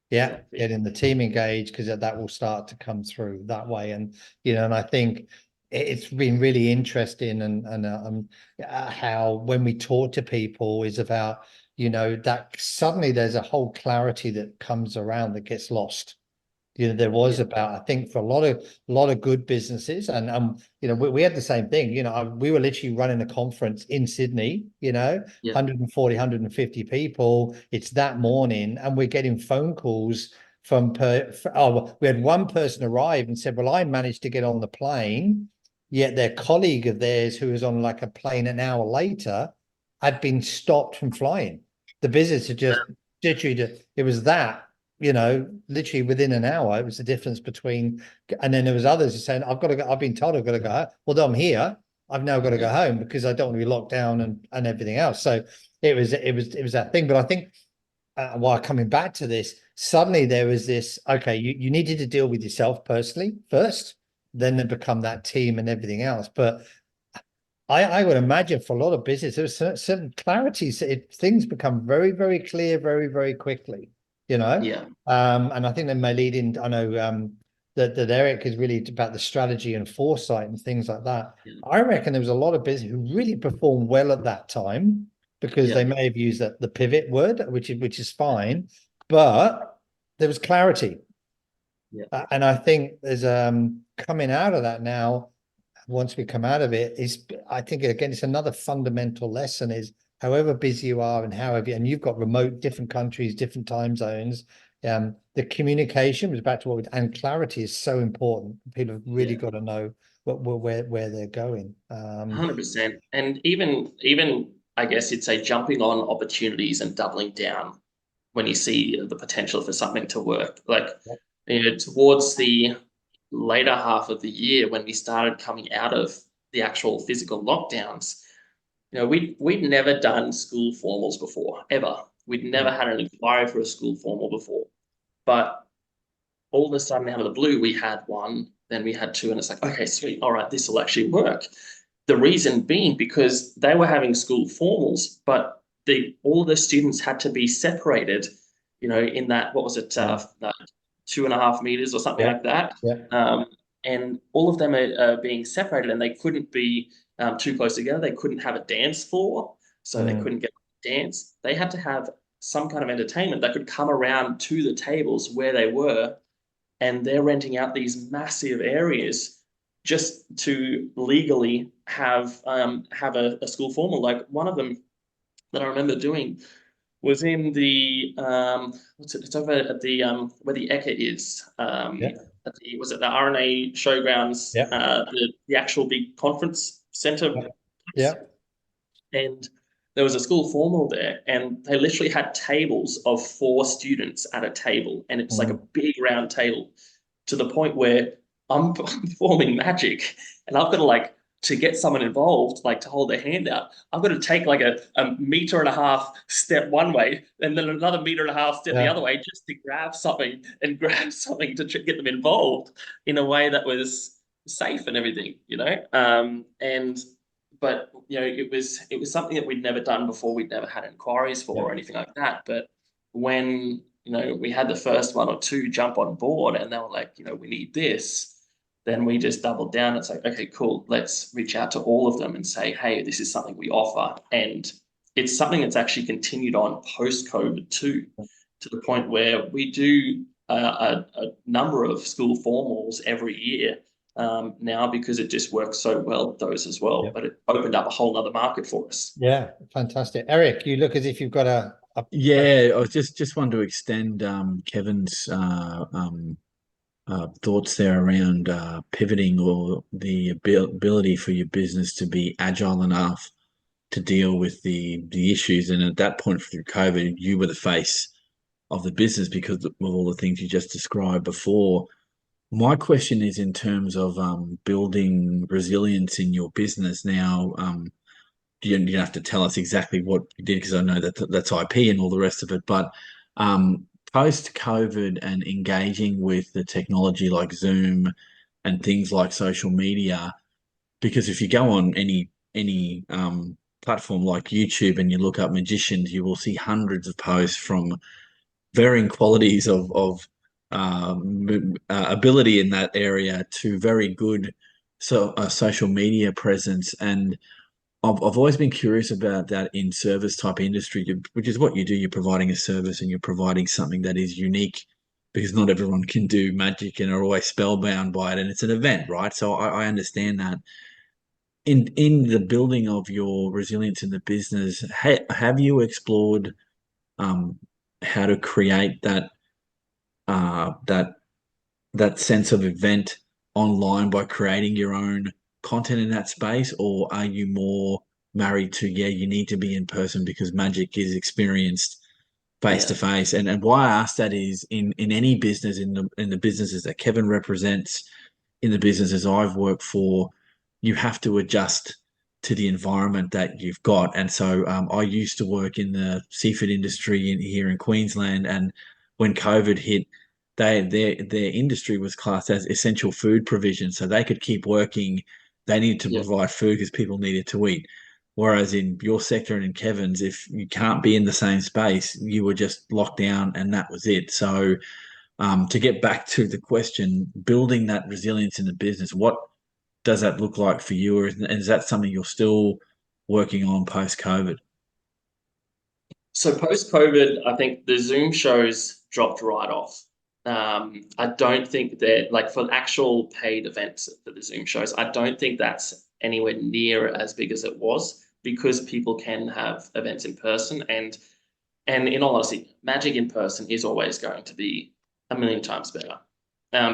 Yeah, Exactly. getting the team engaged, because that will start to come through that way. And and I think it's been really interesting, and how when we talk to people is about that suddenly there's a whole clarity that comes around that gets lost. There was Yeah. about, I think, for a lot of good businesses, and we had the same thing. We were literally running a conference in Sydney, Yeah. 140, 150 people. It's that morning, and we're getting phone calls we had one person arrive and said, well, I managed to get on the plane, yet their colleague of theirs who was on like a plane an hour later had been stopped from flying. The business had just literally, it was that, literally within an hour, it was the difference between, and then there was others saying, I've been told I've got to go home. Well, I'm here. I've now got to go home because I don't want to be locked down and everything else. So it was that thing. But I think while coming back to this, suddenly there was this, okay, you needed to deal with yourself personally first, then they become that team and everything else. But I would imagine for a lot of business, there's certain clarities. Things become very, very clear very, very quickly, Yeah. and I think that may lead in. I know that Eric is really about the strategy and foresight and things like that. Yeah. I reckon there was a lot of business who really performed well at that time because they Yeah. may have used the pivot word, which is fine, but there was clarity. Yeah. And I think there's coming out of that now, once we come out of it, is, I think, again, it's another fundamental lesson is however busy you are and you've got remote, different countries, different time zones, the communication was back to and clarity is so important. People have really Yeah. got to know where they're going. 100%. And even I guess you'd say jumping on opportunities and doubling down when you see the potential for something to work. Like, towards the later half of the year when we started coming out of the actual physical lockdowns, we'd never done school formals before, ever. We'd never had an inquiry for a school formal before. But all of a sudden, out of the blue, we had one, then we had two, and it's like, okay, sweet, all right, this will actually work. The reason being because they were having school formals, but all of the students had to be separated, in that, what was it, 2.5 meters or something Yeah, like that. yeah. And all of them are being separated, and they couldn't be too close together. They couldn't have a dance floor, so they couldn't get dance. They had to have some kind of entertainment that could come around to the tables where they were, and they're renting out these massive areas just to legally have a school formal. Like one of them that I remember doing was in the what's it? It's over at the where the Eka is. Yeah, Was it the RNA Showgrounds? yeah, The actual big conference center, yeah, yeah. and there was a school formal there, and they literally had tables of 4 students at a table, and it's like a big round table, to the point where I'm performing magic, and I've got to, like, to get someone involved, like to hold their hand out, I've got to take like a meter and a half step one way and then another meter and a half step the Yeah. other way, just to grab something to get them involved in a way that was safe and everything, and but it was something that we'd never done before. We'd never had inquiries for Yeah. or anything like that. But when we had the first one or two jump on board, and they were like, we need this, then we just doubled down. It's like, okay, cool. Let's reach out to all of them and say, hey, this is something we offer, and it's something that's actually continued on post-COVID too, to the point where we do a number of school formals every year now, because it just works so well, those as well. Yeah. But it opened up a whole other market for us. Yeah, fantastic. Eric, you look as if you've got a Yeah, I was just wanted to extend Kevin's thoughts there around pivoting, or the ability for your business to be agile enough to deal with the issues. And at that point through COVID, you were the face of the business because of all the things you just described before. My question is in terms of building resilience in your business now. You don't have to tell us exactly what you did, because I know that that's IP and all the rest of it. But Post COVID and engaging with the technology like Zoom and things like social media, because if you go on any platform like YouTube and you look up magicians, you will see hundreds of posts from varying qualities of ability in that area to very good social media presence. And I've always been curious about that in service type industry, which is what you do. You're providing a service and you're providing something that is unique, because not everyone can do magic and are always spellbound by it. And it's an event, right? So I understand that. In the building of your resilience in the business, have you explored um, how to create uh, that that sense of event online by creating your own content in that space, or are you more married to, yeah, you need to be in person because magic is experienced face to Yeah. face? And why I ask that is in any business, in the businesses that Kevin represents, in the businesses I've worked for, you have to adjust to the environment that you've got. And so I used to work in the seafood industry here in Queensland, and when COVID hit, their industry was classed as essential food provision, so they could keep working. They needed to Yeah. provide food because people needed to eat. Whereas in your sector and in Kevin's, if you can't be in the same space, you were just locked down and that was it. So to get back to the question, building that resilience in the business, what does that look like for you? Or is that something you're still working on post COVID? So post-COVID, I think the Zoom shows dropped right off. I don't think that, like, for actual paid events for the Zoom shows, I don't think that's anywhere near as big as it was, because people can have events in person, and in all honesty, magic in person is always going to be a million times better.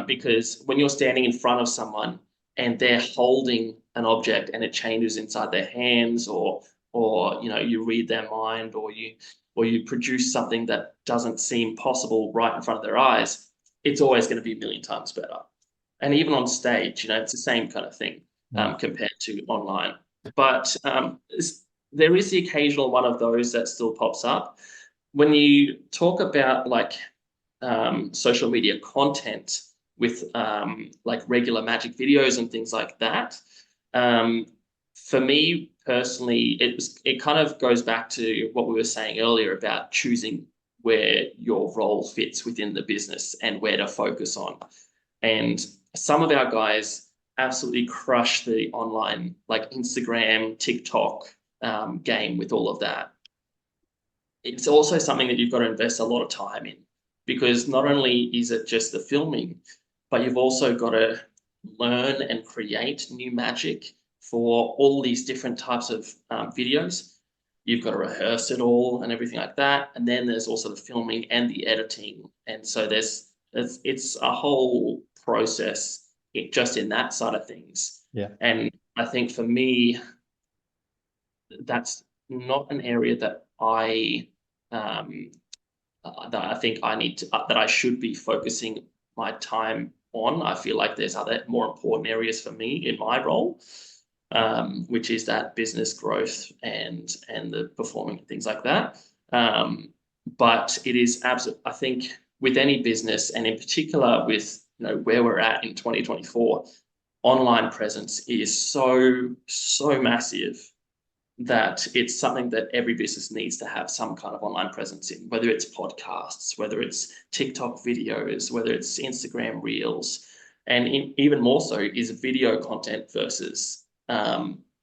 Because when you're standing in front of someone and they're holding an object and it changes inside their hands, or you read their mind, or you produce something that doesn't seem possible right in front of their eyes, it's always going to be a million times better. And even on stage, it's the same kind of thing compared to online. But there is the occasional one of those that still pops up. When you talk about like social media content with like regular magic videos and things like that, for me personally, it kind of goes back to what we were saying earlier about choosing where your role fits within the business and where to focus on. And some of our guys absolutely crush the online, like Instagram, TikTok game with all of that. It's also something that you've got to invest a lot of time in, because not only is it just the filming, but you've also got to learn and create new magic for all these different types of videos. You've got to rehearse it all and everything like that. And then there's also the filming and the editing. And so it's a whole process just in that side of things. Yeah. And I think for me, that's not an area that I think I need to that I should be focusing my time on. I feel like there's other more important areas for me in my role, which is that business growth and the performing things like that. But it is absolute. I think with any business, and in particular with where we're at in 2024, online presence is so massive that it's something that every business needs to have some kind of online presence in, whether it's podcasts, whether it's TikTok videos, whether it's Instagram reels, and even more so is video content versus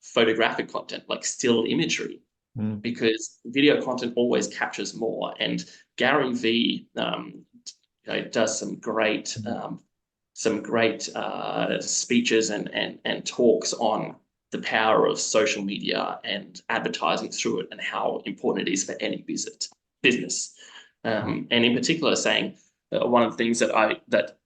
photographic content, like still imagery, because video content always captures more. And Gary V does some great speeches and talks on the power of social media and advertising through it, and how important it is for any business. And in particular, saying one of the things that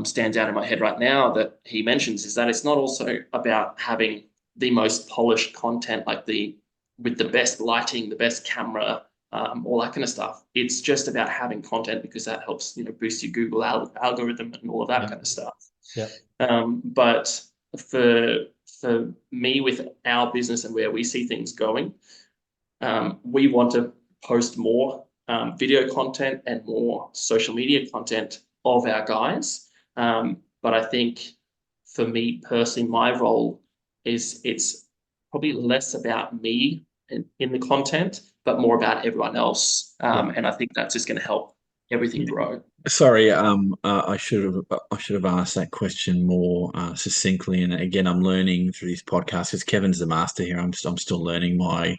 stands out in my head right now that he mentions is that it's not also about having the most polished content, like with the best lighting, the best camera, all that kind of stuff. It's just about having content, because that helps boost your Google algorithm and all of that kind of stuff. Yeah. But for me, with our business and where we see things going, we want to post more video content and more social media content of our guys. But I think for me personally, my role is it's probably less about me in the content, but more about everyone else. And I think that's just going to help everything grow. Sorry, I should have asked that question more succinctly. And again, I'm learning through this podcast because Kevin's the master here. I'm still learning my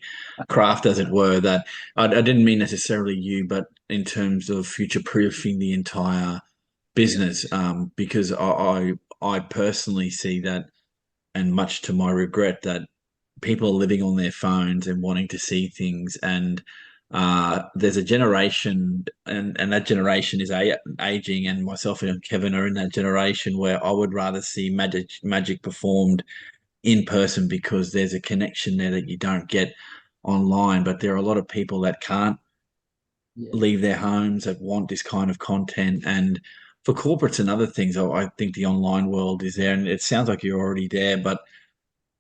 craft, as it were. That I didn't mean necessarily you, but in terms of future proofing the entire business. Because I personally see that, and much to my regret, that people are living on their phones and wanting to see things, and there's a generation, and that generation is aging, and myself and Kevin are in that generation where I would rather see magic performed in person, because there's a connection there that you don't get online. But there are a lot of people that can't leave their homes, that want this kind of content. And for corporates and other things, I think the online world is there, and it sounds like you're already there. But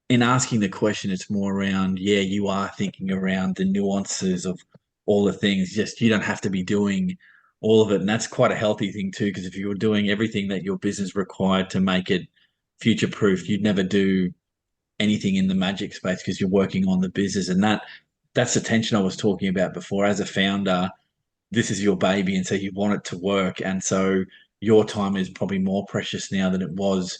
in asking the question, it's more around, yeah, you are thinking around the nuances of all the things. Just, you don't have to be doing all of it. And that's quite a healthy thing too, because if you were doing everything that your business required to make it future proof, you'd never do anything in the magic space, because you're working on the business. And that's the tension I was talking about before. As a founder, this is your baby, and so you want it to work. And so your time is probably more precious now than it was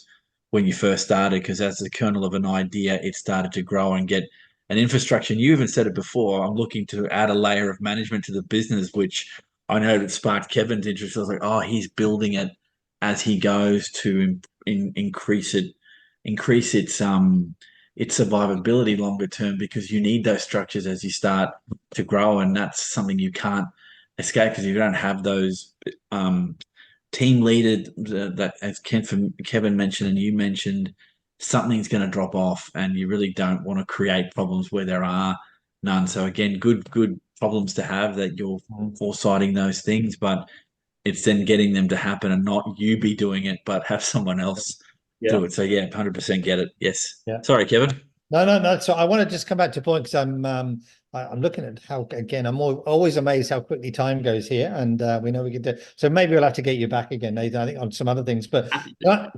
when you first started, because as the kernel of an idea, it started to grow and get an infrastructure. And you even said it before, I'm looking to add a layer of management to the business, which I know that sparked Kevin's interest. I was like, oh, he's building it as he goes to increase its survivability longer term, because you need those structures as you start to grow. And that's something you can't escape, because if you don't have those team leaders, that, as Kevin mentioned and you mentioned, something's going to drop off, and you really don't want to create problems where there are none. So again, good problems to have, that you're foresighting those things, but it's then getting them to happen and not you be doing it, but have someone else do it. So yeah, 100% get it. Yes. Yeah. Sorry, Kevin. No. So I want to just come back to a point, because I'm looking at how, again, I'm always amazed how quickly time goes here, and we know we can do. So maybe we'll have to get you back again, Nathan, I think, on some other things. But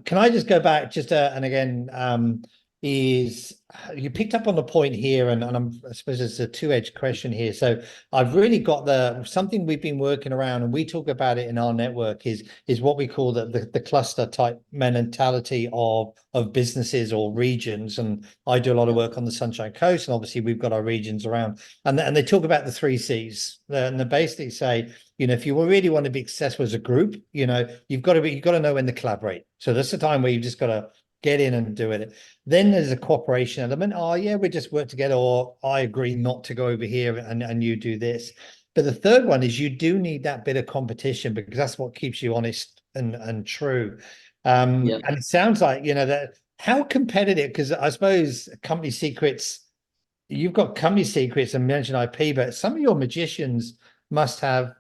can I just go back and again, is you picked up on the point here, and I suppose it's a two-edged question here. So I've really got something we've been working around, and we talk about it in our network, is what we call the cluster type mentality of businesses or regions. And I do a lot of work on the Sunshine Coast, and obviously we've got our regions around, and they talk about the 3 C's, and they basically say, if you really want to be successful as a group, you've got to know when to collaborate. So that's the time where you've just got to get in and do it. Then there's a cooperation element. Oh yeah, we just work together, or I agree not to go over here and you do this. But the third one is, you do need that bit of competition, because that's what keeps you honest and true. And it sounds like, that how competitive, because I suppose company secrets, you've got company secrets and mentioned IP, but some of your magicians must have,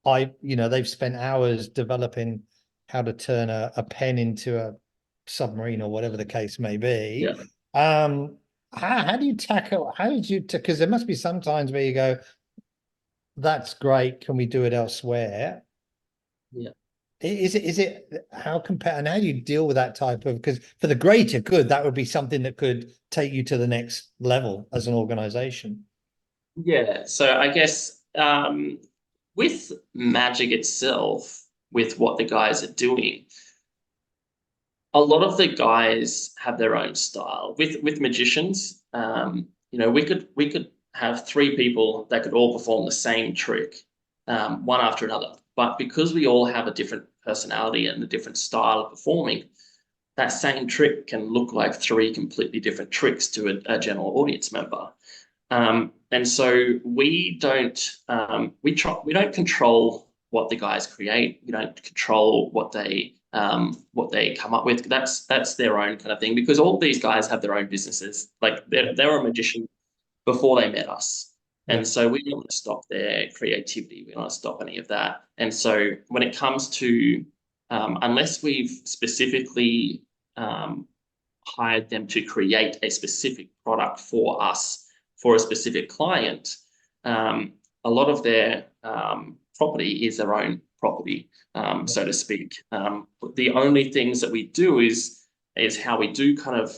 they've spent hours developing how to turn a pen into a submarine, or whatever the case may be. How do you tackle, because there must be some times where you go, that's great, can we do it elsewhere? Is it how and how do you deal with that type of, because for the greater good, that would be something that could take you to the next level as an organization? So I guess with magic itself, with what the guys are doing, a lot of the guys have their own style. With magicians, we could have 3 people that could all perform the same trick, one after another. But because we all have a different personality and a different style of performing, that same trick can look like 3 completely different tricks to a general audience member. And so we don't control what the guys create. We don't control what they come up with. That's their own kind of thing, because all these guys have their own businesses. Like they were a magician before they met us. And so we don't want to stop their creativity. We don't want to stop any of that. And so when it comes to, unless we've specifically hired them to create a specific product for us, for a specific client, a lot of their property is their own property, so to speak. The only things that we do is how we do kind of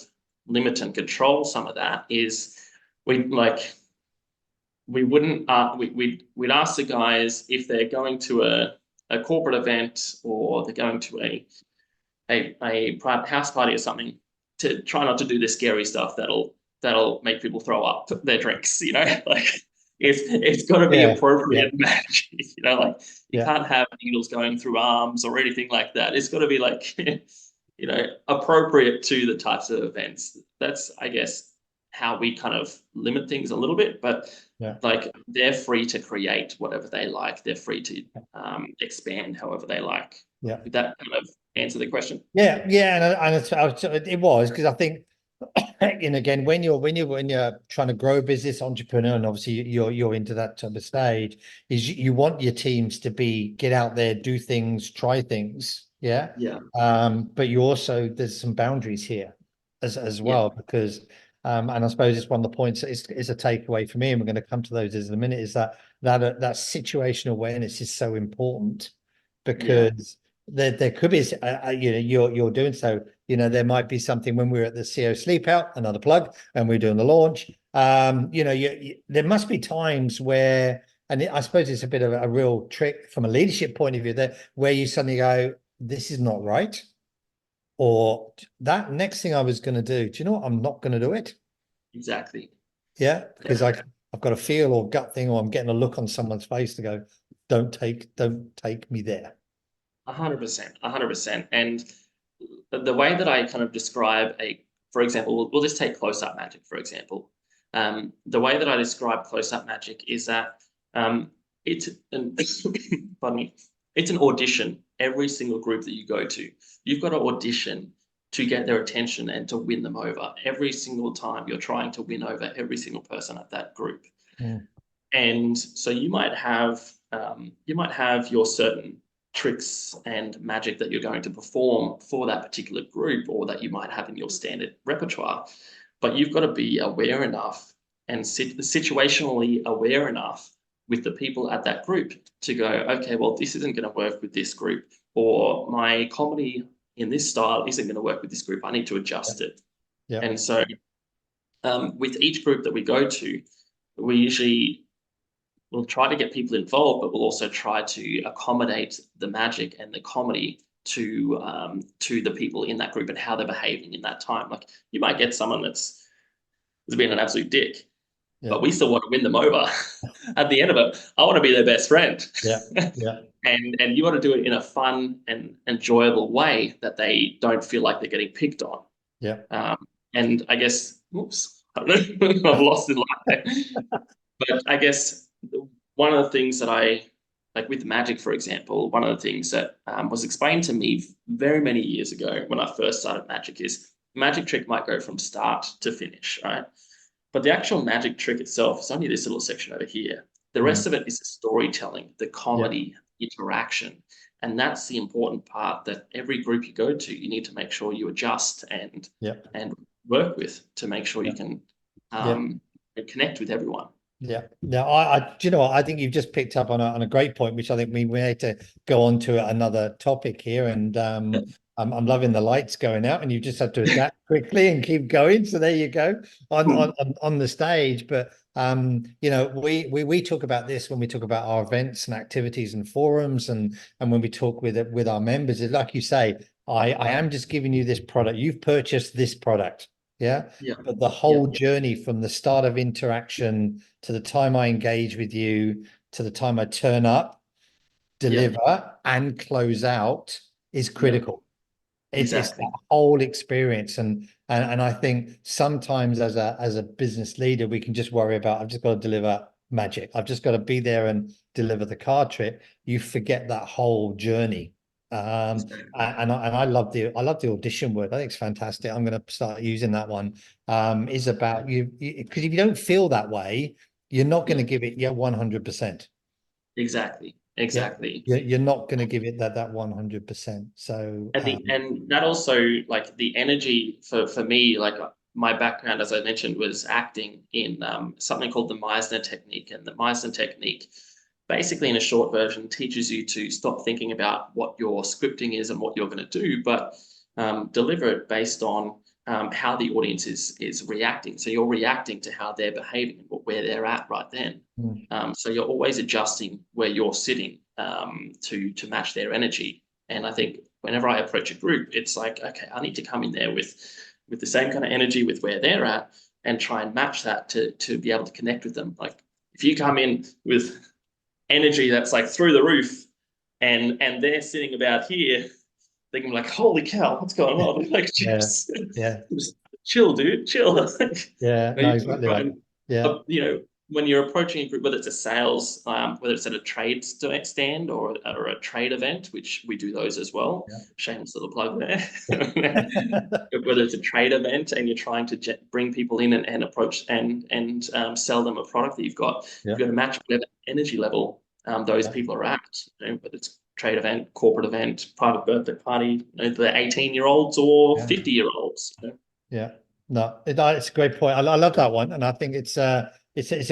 limit and control some of that is we'd ask the guys if they're going to a corporate event or they're going to a private house party or something, to try not to do the scary stuff that'll make people throw up their drinks, like it's got to be appropriate magic, like you can't have needles going through arms or anything like that. It's got to be like appropriate to the types of events. That's, I guess, how we kind of limit things a little bit, but like they're free to create whatever they like. They're free to expand however they like. Did that kind of answer the question? And it was, because I think, and again, when you're trying to grow a business, entrepreneur, and obviously you're into that type of stage, is you want your teams to get out there, do things, try things, but you also, there's some boundaries here as well, because and I suppose it's one of the points is a takeaway for me, and we're going to come to those in a minute, is that situational awareness is so important, because there could be you're doing so. There might be something when we were at the CEO Sleep Out, another plug, and we're doing the launch. There must be times where, and I suppose it's a bit of a real trick from a leadership point of view, that where you suddenly go, this is not right, or that next thing I was going to do, do you know what? I'm not going to do it. Exactly. Yeah, because I've got a feel or gut thing, or I'm getting a look on someone's face to go, don't take me there. 100%. And the way that I kind of describe for example, we'll just take close-up magic, for example. The way that I describe close-up magic is that it's pardon me, it's an audition. Every single group that you go to, you've got to audition to get their attention and to win them over. Every single time you're trying to win over every single person at that group. And so you might have your certain tricks and magic that you're going to perform for that particular group, or that you might have in your standard repertoire, but you've got to be aware enough and situationally aware enough with the people at that group to go, okay, well, this isn't going to work with this group, or my comedy in this style isn't going to work with this group. I need to adjust it. And so with each group that we go to, we'll try to get people involved, but we'll also try to accommodate the magic and the comedy to the people in that group and how they're behaving in that time. Like, you might get someone that's been an absolute dick, but we still want to win them over. At the end of it, I want to be their best friend. And you want to do it in a fun and enjoyable way that they don't feel like they're getting picked on. And I guess, I've lost in life. But I guess one of the things that like with magic, for example, one of the things that was explained to me very many years ago when I first started magic is magic trick might go from start to finish, right? But the actual magic trick itself is only this little section over here. The rest of it is the storytelling, the comedy, interaction. And that's the important part, that every group you go to, you need to make sure you adjust and work with to make sure you can connect with everyone. Now, do you know what? I think you've just picked up on a great point, which I think we need to go on to another topic here. And I'm loving the lights going out, and you just have to adapt quickly and keep going. So there you go on the stage. But we talk about this when we talk about our events and activities and forums, and when we talk with our members. It's like you say, I am just giving you this product. You've purchased this product. But the whole journey from the start of interaction to the time I engage with you to the time I turn up, deliver and close out is critical. It's that whole experience. And I think sometimes as a business leader, we can just worry about, I've just got to deliver magic. I've just got to be there and deliver the card trick. You forget that whole journey. And I love the audition word. I think it's fantastic. I'm going to start using that one. Is about you, because if you don't feel that way, you're not going to give it 100%. Exactly. You're not going to give it that 100%. So and that also, like, the energy for me, like, my background, as I mentioned, was acting in something called the Meisner technique. And the Meisner technique, basically in a short version, teaches you to stop thinking about what your scripting is and what you're going to do, but deliver it based on how the audience is reacting. So you're reacting to how they're behaving and where they're at right then. So you're always adjusting where you're sitting to match their energy. And I think whenever I approach a group, it's like, okay, I need to come in there with the same kind of energy with where they're at and try and match that to be able to connect with them. Like if you come in with energy that's like through the roof and they're sitting about here, they can be like, holy cow, what's going on? Like, just chill, dude, chill. Yeah, no, exactly right. Yeah. You know, when you're approaching a group, whether it's a sales, whether it's at a trade stand or a trade event, which we do those as well. Yeah. Shameless little plug there. Whether it's a trade event and you're trying to bring people in and approach and sell them a product that you've got, you've got to match whatever energy level those people are at. You know, whether it's trade event, corporate event, private birthday party, you know, the 18-year-olds or 50-year-olds. You know? Yeah, no, it's a great point. I love that one, and I think it's a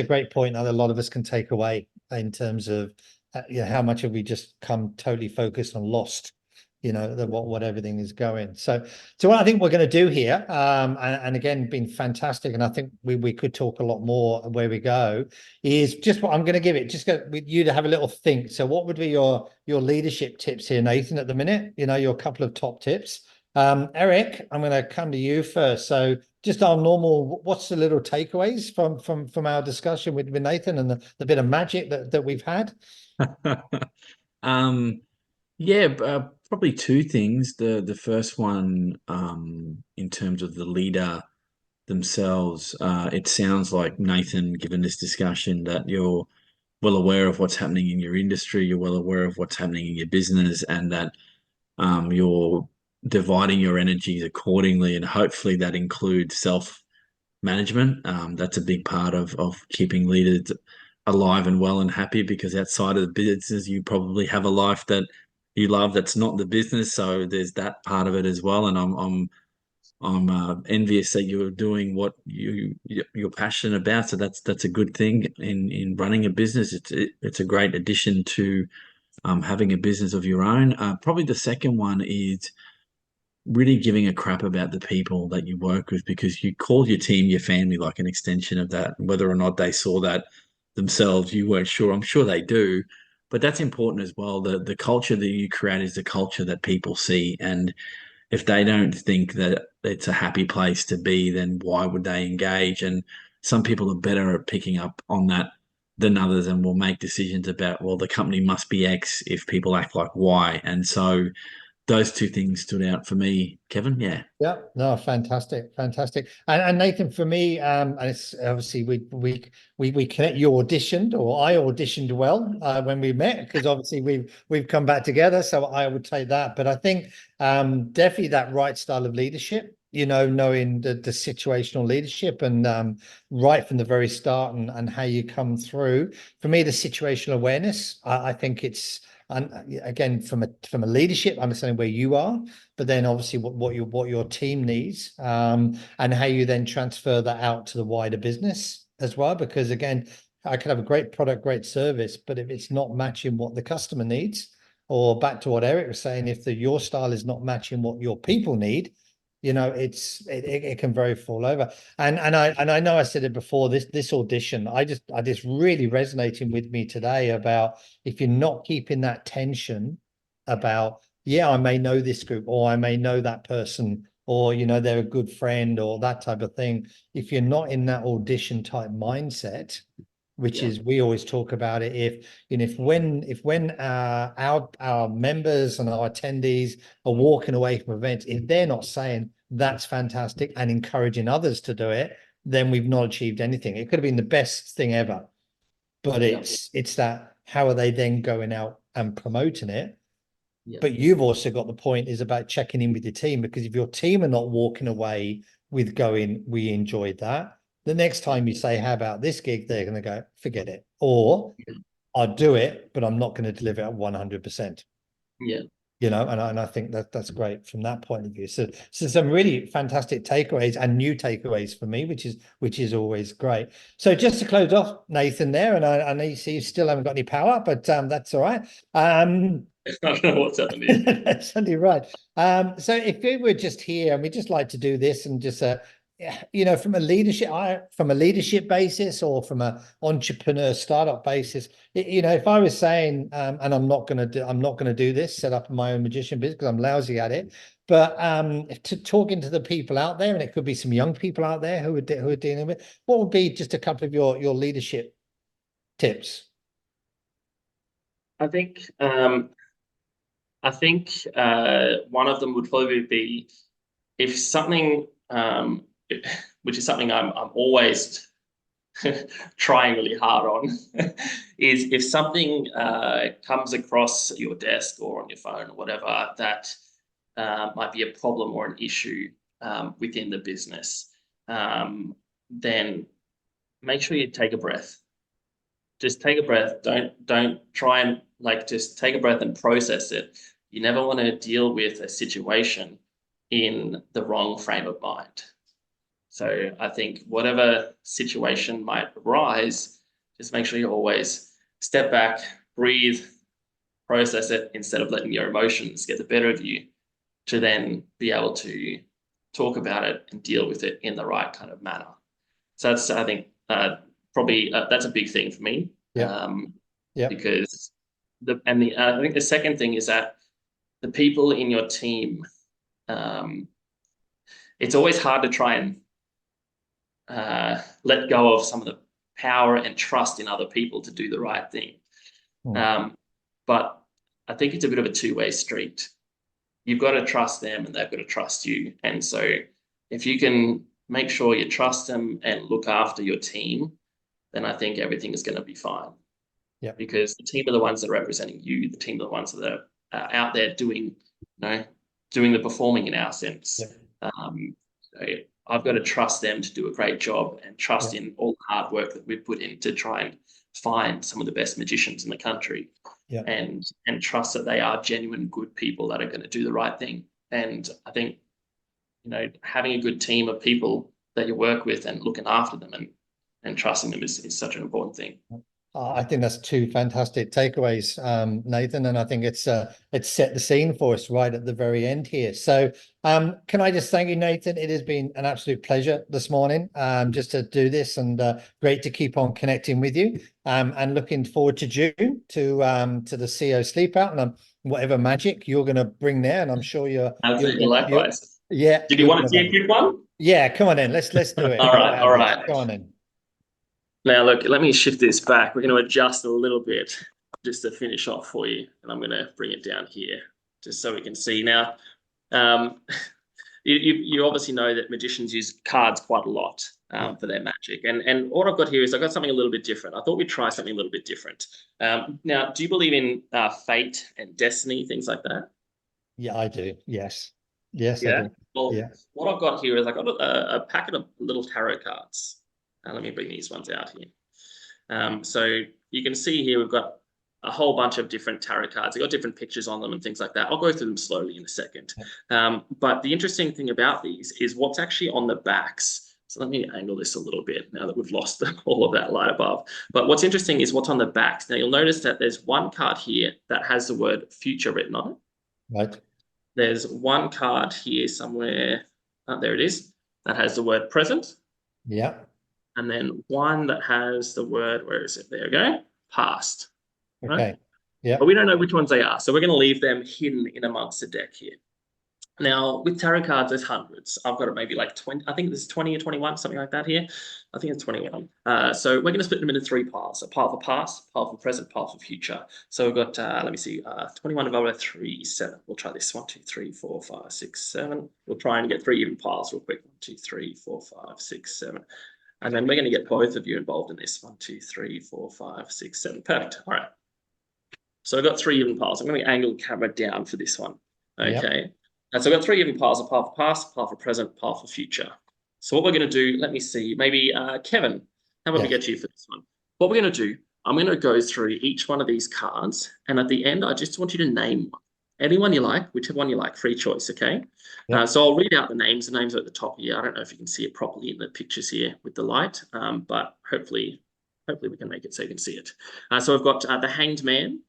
great point that a lot of us can take away in terms of how much have we just come totally focused and lost, you know, what everything is going. So what I think we're going to do here, and again, been fantastic, and I think we could talk a lot more where we go, is just what I'm going to give it, just with you to have a little think. So what would be your leadership tips here, Nathan, at the minute? You know, your couple of top tips. Eric, I'm going to come to you first. So just our normal, what's the little takeaways from our discussion with Nathan and the bit of magic that we've had? Probably two things. The first one, in terms of the leader themselves, it sounds like, Nathan, given this discussion, that you're well aware of what's happening in your industry, you're well aware of what's happening in your business, and that you're dividing your energies accordingly, and hopefully that includes self-management. That's a big part of keeping leaders alive and well and happy, because outside of the business, you probably have a life that you love that's not the business. So there's that part of it as well. And I'm envious that you're doing what you're passionate about. So that's a good thing in running a business. It's a great addition to having a business of your own. Probably the second one is really giving a crap about the people that you work with, because you call your team your family, like an extension of that. Whether or not they saw that themselves, you weren't sure. I'm sure they do, but that's important as well. The culture that you create is the culture that people see, and if they don't think that it's a happy place to be, then why would they engage? And some people are better at picking up on that than others, and will make decisions about, well, the company must be X if people act like Y. And so those two things stood out for me, Kevin. Yeah. Yeah, no, fantastic. And Nathan, for me, and it's obviously we connect. You auditioned, or I auditioned well when we met, because obviously we've come back together. So I would take that. But I think definitely that right style of leadership. You know, knowing the situational leadership, and right from the very start, and how you come through. For me, the situational awareness. I think it's. And again, from a leadership, understanding where you are, but then obviously what your team needs, and how you then transfer that out to the wider business as well. Because again, I can have a great product, great service, but if it's not matching what the customer needs, or back to what Eric was saying, if your style is not matching what your people need, you know, it can very fall over. And I know I said it before, this audition, I just really resonating with me today about, if you're not keeping that tension about, yeah, I may know this group, or I may know that person, or, you know, they're a good friend, or that type of thing. If you're not in that audition type mindset, which is, we always talk about it, if when our members and our attendees are walking away from events, if they're not saying that's fantastic and encouraging others to do it, then we've not achieved anything. It could have been the best thing ever, but it's that, how are they then going out and promoting it? But you've also got the point is about checking in with your team, because if your team are not walking away with going, we enjoyed that, the next time you say, how about this gig, they're going to go, forget it. Or I'll do it, but I'm not going to deliver at 100%. Yeah. And I think that's great from that point of view. So some really fantastic takeaways and new takeaways for me, which is always great. So just to close off, Nathan, there, and I know you still haven't got any power, but that's all right. I don't know what's happening. That's only right. So if we were just here and we just like to do this and just from a leadership basis or from a entrepreneur startup basis, if I was saying, and I'm not going to do this, set up my own magician business because I'm lousy at it, but to talking to the people out there, and it could be some young people out there who are dealing with, what would be just a couple of your leadership tips? I think one of them would probably be if something, which is something I'm always trying really hard on, is if something comes across your desk or on your phone or whatever that might be a problem or an issue within the business, then make sure you take a breath. Just take a breath. Don't try and just take a breath and process it. You never want to deal with a situation in the wrong frame of mind. So I think whatever situation might arise, just make sure you always step back, breathe, process it instead of letting your emotions get the better of you, to then be able to talk about it and deal with it in the right kind of manner. So that's, I think, probably that's a big thing for me. Because I think the second thing is that the people in your team, it's always hard to try and let go of some of the power and trust in other people to do the right thing. But I think it's a bit of a two-way street. You've got to trust them and they've got to trust you. And so if you can make sure you trust them and look after your team, then I think everything is going to be fine. Yeah. Because the team are the ones that are representing you. The team are the ones that are out there doing the performing in our sense. Yeah. So I've got to trust them to do a great job and trust in all the hard work that we've put in to try and find some of the best magicians in the country. Yeah. And trust that they are genuine good people that are going to do the right thing. And I think, having a good team of people that you work with and looking after them and trusting them is such an important thing. I think that's two fantastic takeaways, Nathan, and I think it's set the scene for us right at the very end here. So can I just thank you, Nathan? It has been an absolute pleasure this morning just to do this, and great to keep on connecting with you, and looking forward to June to the CEO Sleep Out and whatever magic you're going to bring there, and I'm sure Absolutely, likewise. Yeah. Did you want to see a quick one? Yeah, come on in. Let's do it. All right. Go on in. Now, look, let me shift this back. We're going to adjust a little bit just to finish off for you. And I'm going to bring it down here just so we can see. Now, you obviously know that magicians use cards quite a lot for their magic. And what I've got here is I've got something a little bit different. I thought we'd try something a little bit different. Now, do you believe in fate and destiny, things like that? Yeah, I do. Yes. Yeah. I do. Well, what I've got here is I've got a packet of little tarot cards. Let me bring these ones out here. So you can see here we've got a whole bunch of different tarot cards. They've got different pictures on them and things like that. I'll go through them slowly in a second. But the interesting thing about these is what's actually on the backs. So let me angle this a little bit now that we've lost all of that light above. But what's interesting is what's on the backs. Now you'll notice that there's one card here that has the word future written on it. Right. There's one card here somewhere. There it is. That has the word present. Yeah. And then one that has the word, where is it? There we go, past. Right? Okay. Yeah. But we don't know which ones they are. So we're going to leave them hidden in amongst the deck here. Now, with tarot cards, there's hundreds. I've got it maybe like 20. I think there's 20 or 21, something like that here. I think it's 21. So we're going to split them into three piles. A pile for past, pile for present, pile for future. So we've got, let me see, 21 divided by 3, 7. We'll try this. 1, 2, 3, 4, 5, 6, 7. We'll try and get 3 even piles real quick. 1, 2, 3, 4, 5, 6, 7. And then we're going to get both of you involved in this. 1, 2, 3, 4, 5, 6, 7. Perfect. All right. So I've got 3 even piles. I'm going to angle the camera down for this one. Okay. Yep. And so I've got 3 even piles, a pile for past, pile for present, pile for future. So what we're going to do, let me see, maybe Kevin, how about we get you for this one? What we're going to do, I'm going to go through each one of these cards. And at the end, I just want you to name one. anyone you like, whichever one you like, free choice, okay? Yeah. So I'll read out the names. The names are at the top here. I don't know if you can see it properly in the pictures here with the light, but hopefully we can make it so you can see it. So we've got the Hanged Man.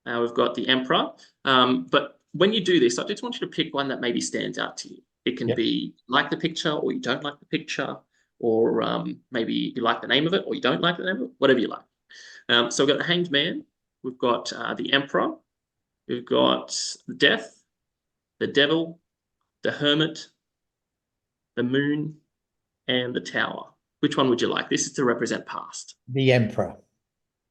We've got the Emperor. But when you do this, I just want you to pick one that maybe stands out to you. It can be like the picture, or you don't like the picture, or maybe you like the name of it, or you don't like the name of it, whatever you like. So we've got the Hanged Man. We've got the Emperor. We've got the Death, the Devil, the Hermit, the Moon, and the Tower. Which one would you like? This is to represent past. The Emperor.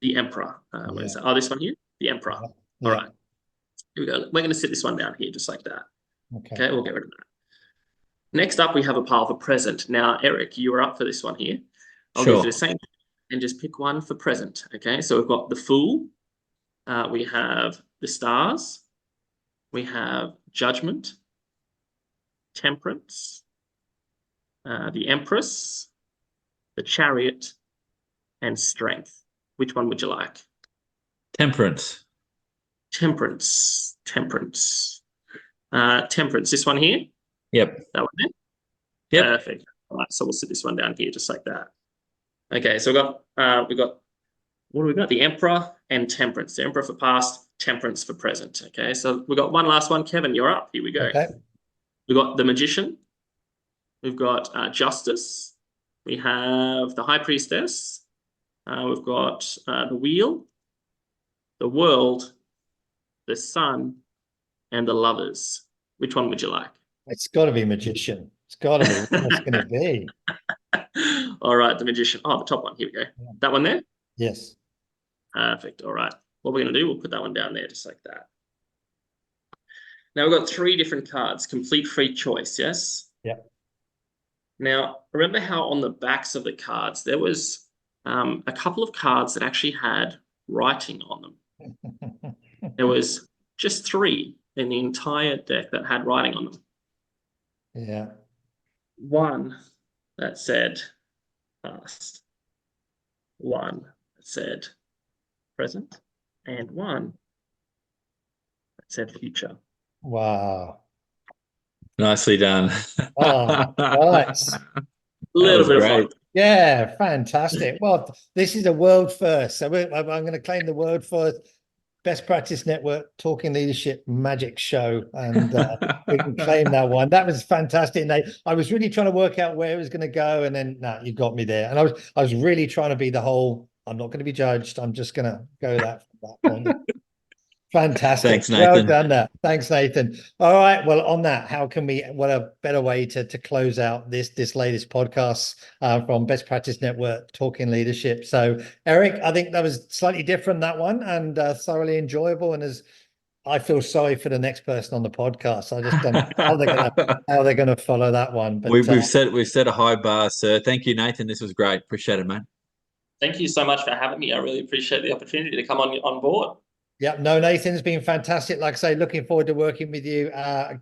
The Emperor. What is that? Oh, this one here? The Emperor. Yeah. All right. Here we go. We're going to sit this one down here just like that. Okay, we'll get rid of that. Next up, we have a pile for present. Now, Eric, you are up for this one here. I'll give you the same and just pick one for present. Okay, so we've got the Fool. We have the Stars. We have Judgment, Temperance, the Empress, the Chariot, and Strength. Which one would you like? Temperance. Temperance. Temperance. This one here? Yep. That one there? Yep. Perfect. All right, so we'll sit this one down here just like that. Okay, so we've got what do we got? The Emperor and Temperance. The Emperor for past, Temperance for present. Okay, so we've got one last one. Kevin, you're up. Here we go. Okay. We've got the Magician. We've got Justice. We have the High Priestess. We've got the Wheel, the World, the Sun, and the Lovers. Which one would you like? It's got to be Magician. It's got to be. What's going to be? All right, the Magician. Oh, the top one. Here we go. Yeah. That one there? Yes. Perfect. All right. What we're going to do, we'll put that one down there just like that. Now we've got 3 different cards, complete free choice, yes? Yeah. Now, remember how on the backs of the cards, there was a couple of cards that actually had writing on them. There was just 3 in the entire deck that had writing on them. Yeah. One that said past, one that said present, and one that said future. Wow. Nicely done. Oh, nice. A little bit of fun. Yeah, fantastic. Well, this is a world first. So I'm going to claim the world first Best Practice Network Talking Leadership Magic Show, and we can claim that one. That was fantastic, Nate. I was really trying to work out where it was going to go, and then you got me there. And I was really trying to be the whole, I'm not going to be judged. I'm just going to go that point. Fantastic. Thanks, Nathan. Well done that. Thanks, Nathan. All right. Well, on that, what a better way to close out this latest podcast from Best Practice Network Talking Leadership. So, Eric, I think that was slightly different, that one, and thoroughly enjoyable. And I feel sorry for the next person on the podcast. I just don't know how they're gonna follow that one. But we've set a high bar, sir. Thank you, Nathan. This was great. Appreciate it, mate. Thank you so much for having me. I really appreciate the opportunity to come on board. Yeah, no, Nathan's been fantastic. Like I say, looking forward to working with you.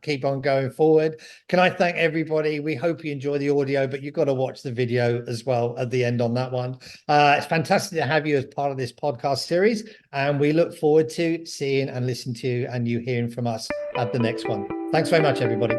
Keep on going forward. Can I thank everybody? We hope you enjoy the audio, but you've got to watch the video as well at the end on that one. It's fantastic to have you as part of this podcast series, and we look forward to seeing and listening to you and you hearing from us at the next one. Thanks very much, everybody.